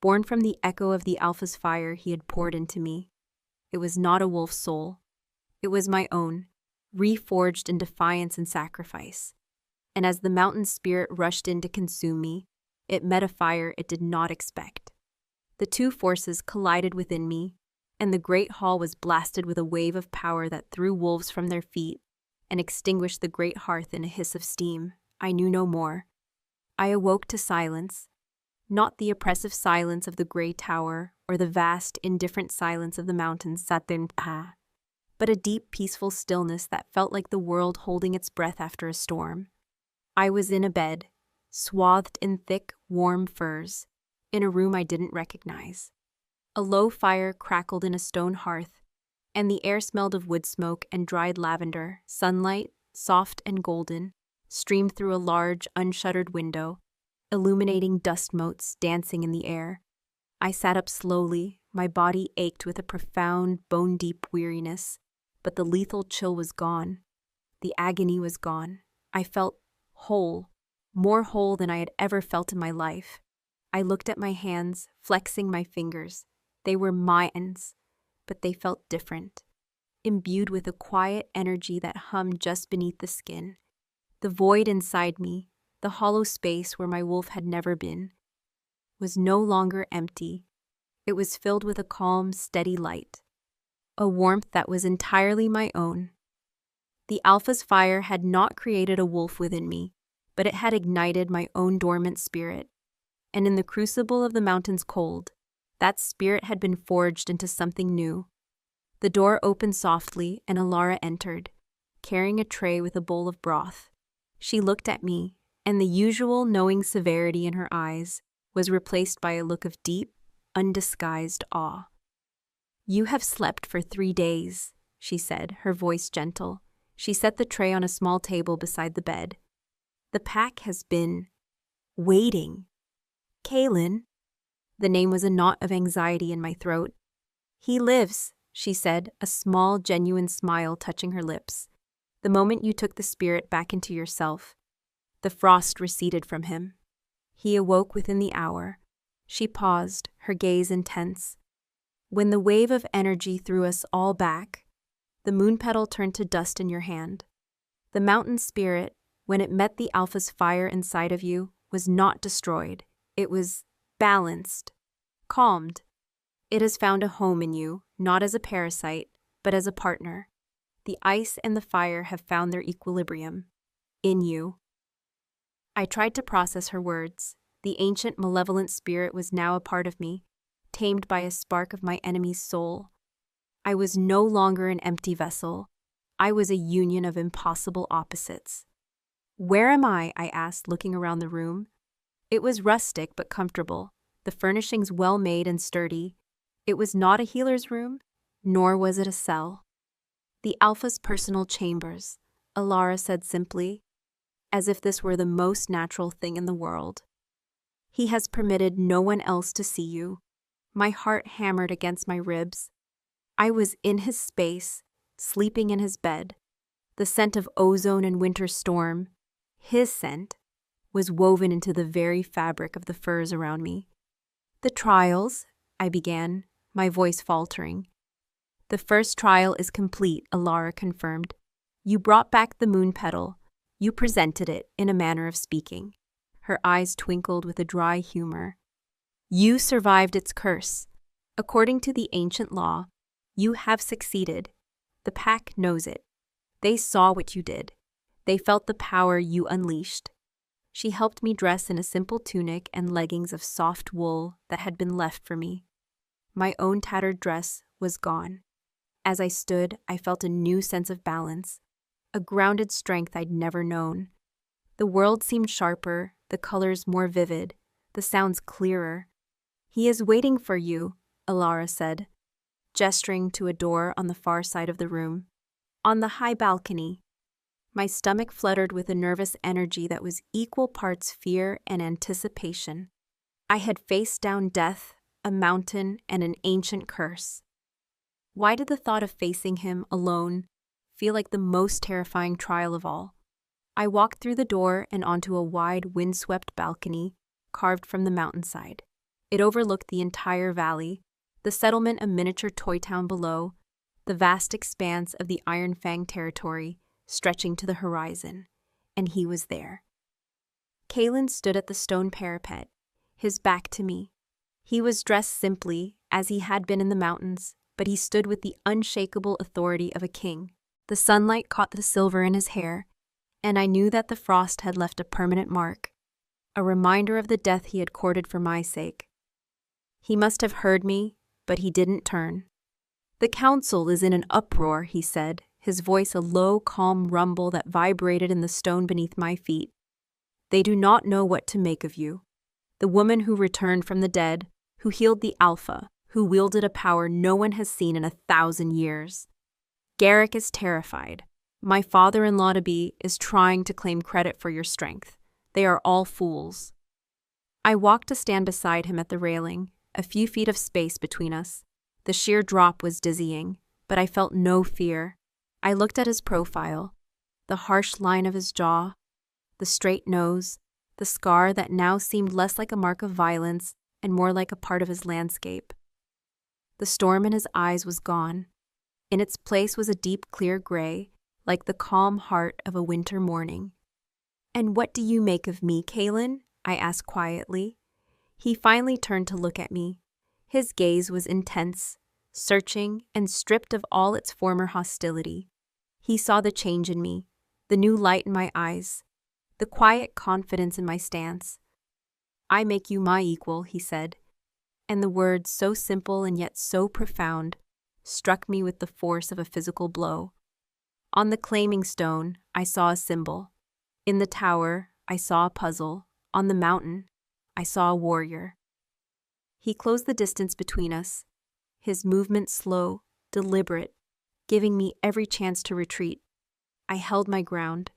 born from the echo of the alpha's fire he had poured into me. It was not a wolf's soul. It was my own, reforged in defiance and sacrifice. and as the mountain spirit rushed in to consume me, it met a fire it did not expect. The two forces collided within me, and the great hall was blasted with a wave of power that threw wolves from their feet and extinguished the great hearth in a hiss of steam. I knew no more. I awoke to silence, not the oppressive silence of the gray tower or the vast, indifferent silence of the mountains Satinpa, but a deep, peaceful stillness that felt like the world holding its breath after a storm. I was in a bed, swathed in thick, warm furs, in a room I didn't recognize. A low fire crackled in a stone hearth, and the air smelled of wood smoke and dried lavender. Sunlight, soft and golden, streamed through a large, unshuttered window, illuminating dust motes dancing in the air. I sat up slowly, my body ached with a profound, bone-deep weariness, but the lethal chill was gone. The agony was gone. I felt whole, more whole than I had ever felt in my life. I looked at my hands, flexing my fingers. They were my hands, but they felt different, imbued with a quiet energy that hummed just beneath the skin. The void inside me, the hollow space where my wolf had never been, was no longer empty. It was filled with a calm, steady light, a warmth that was entirely my own. The alpha's fire had not created a wolf within me, but it had ignited my own dormant spirit. And in the crucible of the mountain's cold, that spirit had been forged into something new. The door opened softly, and Alara entered, carrying a tray with a bowl of broth. She looked at me, and the usual knowing severity in her eyes was replaced by a look of deep, undisguised awe. "You have slept for 3 days," she said, her voice gentle. She set the tray on a small table beside the bed. "The pack has been waiting." "Kaelin." The name was a knot of anxiety in my throat. "He lives," she said, a small, genuine smile touching her lips. "The moment you took the spirit back into yourself, the frost receded from him. He awoke within the hour." She paused, her gaze intense. "When the wave of energy threw us all back, the moon petal turned to dust in your hand. The mountain spirit, when it met the alpha's fire inside of you, was not destroyed. It was balanced, calmed. It has found a home in you, not as a parasite, but as a partner. The ice and the fire have found their equilibrium. In you." I tried to process her words. The ancient, malevolent spirit was now a part of me, tamed by a spark of my enemy's soul. I was no longer an empty vessel. I was a union of impossible opposites. "Where am I?" I asked, looking around the room. It was rustic but comfortable, the furnishings well made and sturdy. It was not a healer's room, nor was it a cell. "The Alpha's personal chambers," Alara said simply, as if this were the most natural thing in the world. "He has permitted no one else to see you." My heart hammered against my ribs. I was in his space, sleeping in his bed. The scent of ozone and winter storm, his scent, was woven into the very fabric of the furs around me. "The trials," I began, my voice faltering. "The first trial is complete," Alara confirmed. "You brought back the moon petal. You presented it, in a manner of speaking." Her eyes twinkled with a dry humor. "You survived its curse. According to the ancient law, you have succeeded. The pack knows it. They saw what you did. They felt the power you unleashed." She helped me dress in a simple tunic and leggings of soft wool that had been left for me. My own tattered dress was gone. As I stood, I felt a new sense of balance, a grounded strength I'd never known. The world seemed sharper, the colors more vivid, the sounds clearer. "He is waiting for you," Alara said, gesturing to a door on the far side of the room. "On the high balcony." My stomach fluttered with a nervous energy that was equal parts fear and anticipation. I had faced down death, a mountain, and an ancient curse. Why did the thought of facing him alone feel like the most terrifying trial of all? I walked through the door and onto a wide, windswept balcony carved from the mountainside. It overlooked the entire valley, the settlement a miniature toy town below, the vast expanse of the Iron Fang territory stretching to the horizon. And he was there, Kalen stood at the stone parapet, his back to me. He was dressed simply, as he had been in the mountains, but he stood with the unshakable authority of a king. The sunlight caught the silver in his hair, and I knew that the frost had left a permanent mark, a reminder of the death he had courted for my sake. He must have heard me, but he didn't turn. "The council is in an uproar," he said, his voice a low, calm rumble that vibrated in the stone beneath my feet. "They do not know what to make of you. The woman who returned from the dead, who healed the Alpha, who wielded a power no one has seen in 1,000 years. Garrick is terrified. My father-in-law-to-be is trying to claim credit for your strength. They are all fools." I walked to stand beside him at the railing, a few feet of space between us. The sheer drop was dizzying, but I felt no fear. I looked at his profile, the harsh line of his jaw, the straight nose, the scar that now seemed less like a mark of violence and more like a part of his landscape. The storm in his eyes was gone. In its place was a deep, clear gray, like the calm heart of a winter morning. "And what do you make of me, Kalen?" I asked quietly. He finally turned to look at me. His gaze was intense, searching, and stripped of all its former hostility. He saw the change in me, the new light in my eyes, the quiet confidence in my stance. "I make you my equal," he said, and the words, so simple and yet so profound, struck me with the force of a physical blow. On the claiming stone, I saw a symbol. In the tower, I saw a puzzle. On the mountain, I saw a warrior. He closed the distance between us, his movement slow, deliberate, giving me every chance to retreat. I held my ground.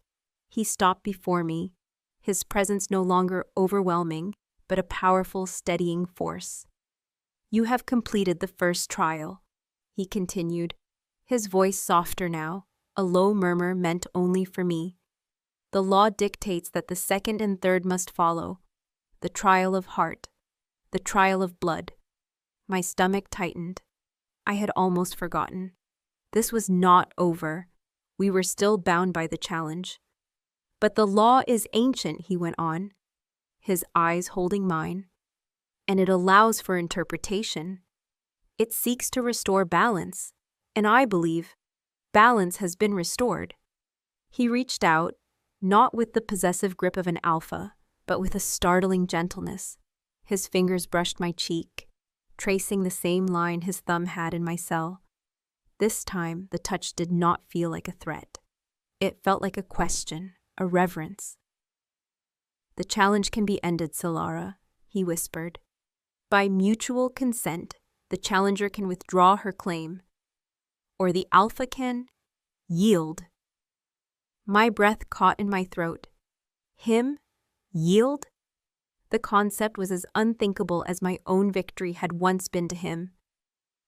He stopped before me, his presence no longer overwhelming, but a powerful, steadying force. "You have completed the first trial," he continued, his voice softer now, a low murmur meant only for me. "The law dictates that the second and third must follow, the trial of heart, the trial of blood." My stomach tightened. I had almost forgotten. This was not over. We were still bound by the challenge. "But the law is ancient," he went on, his eyes holding mine, "and it allows for interpretation. It seeks to restore balance, and I believe balance has been restored." He reached out, not with the possessive grip of an alpha, but with a startling gentleness. His fingers brushed my cheek, tracing the same line his thumb had in my cell. This time, the touch did not feel like a threat. It felt like a question, a reverence. "The challenge can be ended, Solara," he whispered. "By mutual consent, the challenger can withdraw her claim, or the alpha can yield." My breath caught in my throat. Him? Yield? The concept was as unthinkable as my own victory had once been to him.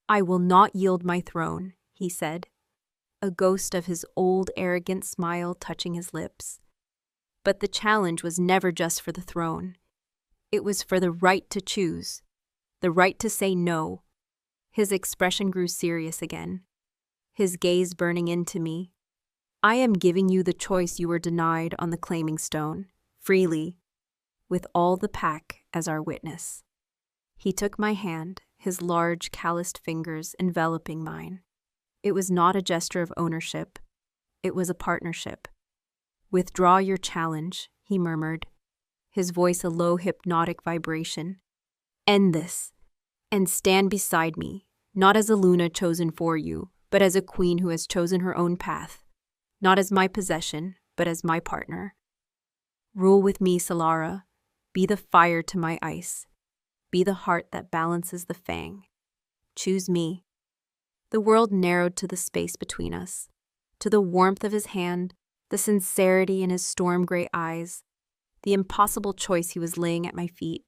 "I will not yield my throne," he said, a ghost of his old arrogant smile touching his lips. But the challenge was never just for the throne. It was for the right to choose, the right to say no. His expression grew serious again, his gaze burning into me. "I am giving you the choice you were denied on the claiming stone, freely, with all the pack as our witness." He took my hand, his large, calloused fingers enveloping mine. It was not a gesture of ownership. It was a partnership. "Withdraw your challenge," he murmured, his voice a low hypnotic vibration. "End this, and stand beside me, not as a Luna chosen for you, but as a queen who has chosen her own path, not as my possession, but as my partner. Rule with me, Solara. Be the fire to my ice. Be the heart that balances the fang. Choose me." The world narrowed to the space between us, to the warmth of his hand, the sincerity in his storm-gray eyes, the impossible choice he was laying at my feet.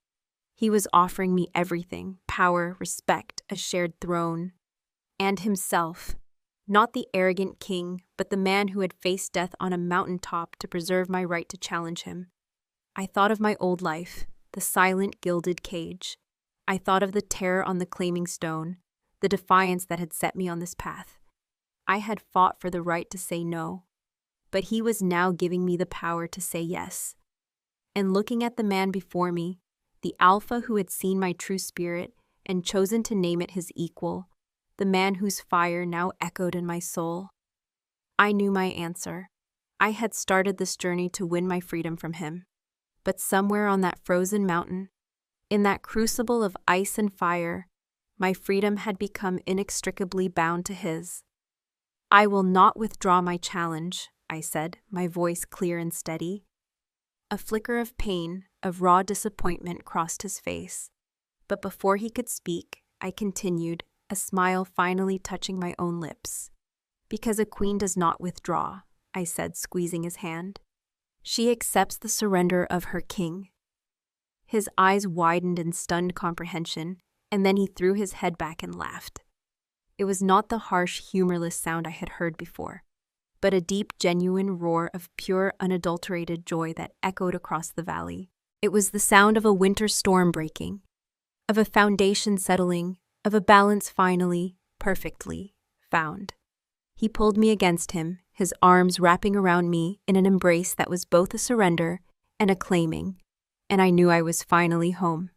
He was offering me everything: power, respect, a shared throne, and himself. Not the arrogant king, but the man who had faced death on a mountaintop to preserve my right to challenge him. I thought of my old life, the silent, gilded cage. I thought of the terror on the claiming stone, the defiance that had set me on this path. I had fought for the right to say no, but he was now giving me the power to say yes. and looking at the man before me, the alpha who had seen my true spirit and chosen to name it his equal, the man whose fire now echoed in my soul, I knew my answer. I had started this journey to win my freedom from him. But somewhere on that frozen mountain, in that crucible of ice and fire, my freedom had become inextricably bound to his. I will not withdraw my challenge, I said, my voice clear and steady. A flicker of pain, of raw disappointment crossed his face. But before he could speak, I continued, a smile finally touching my own lips. Because a queen does not withdraw, I said, squeezing his hand. She accepts the surrender of her king. His eyes widened in stunned comprehension, and then he threw his head back and laughed. It was not the harsh, humorless sound I had heard before, but a deep, genuine roar of pure, unadulterated joy that echoed across the valley. It was the sound of a winter storm breaking, of a foundation settling, of a balance finally, perfectly, found. He pulled me against him, his arms wrapping around me in an embrace that was both a surrender and a claiming, and I knew I was finally home.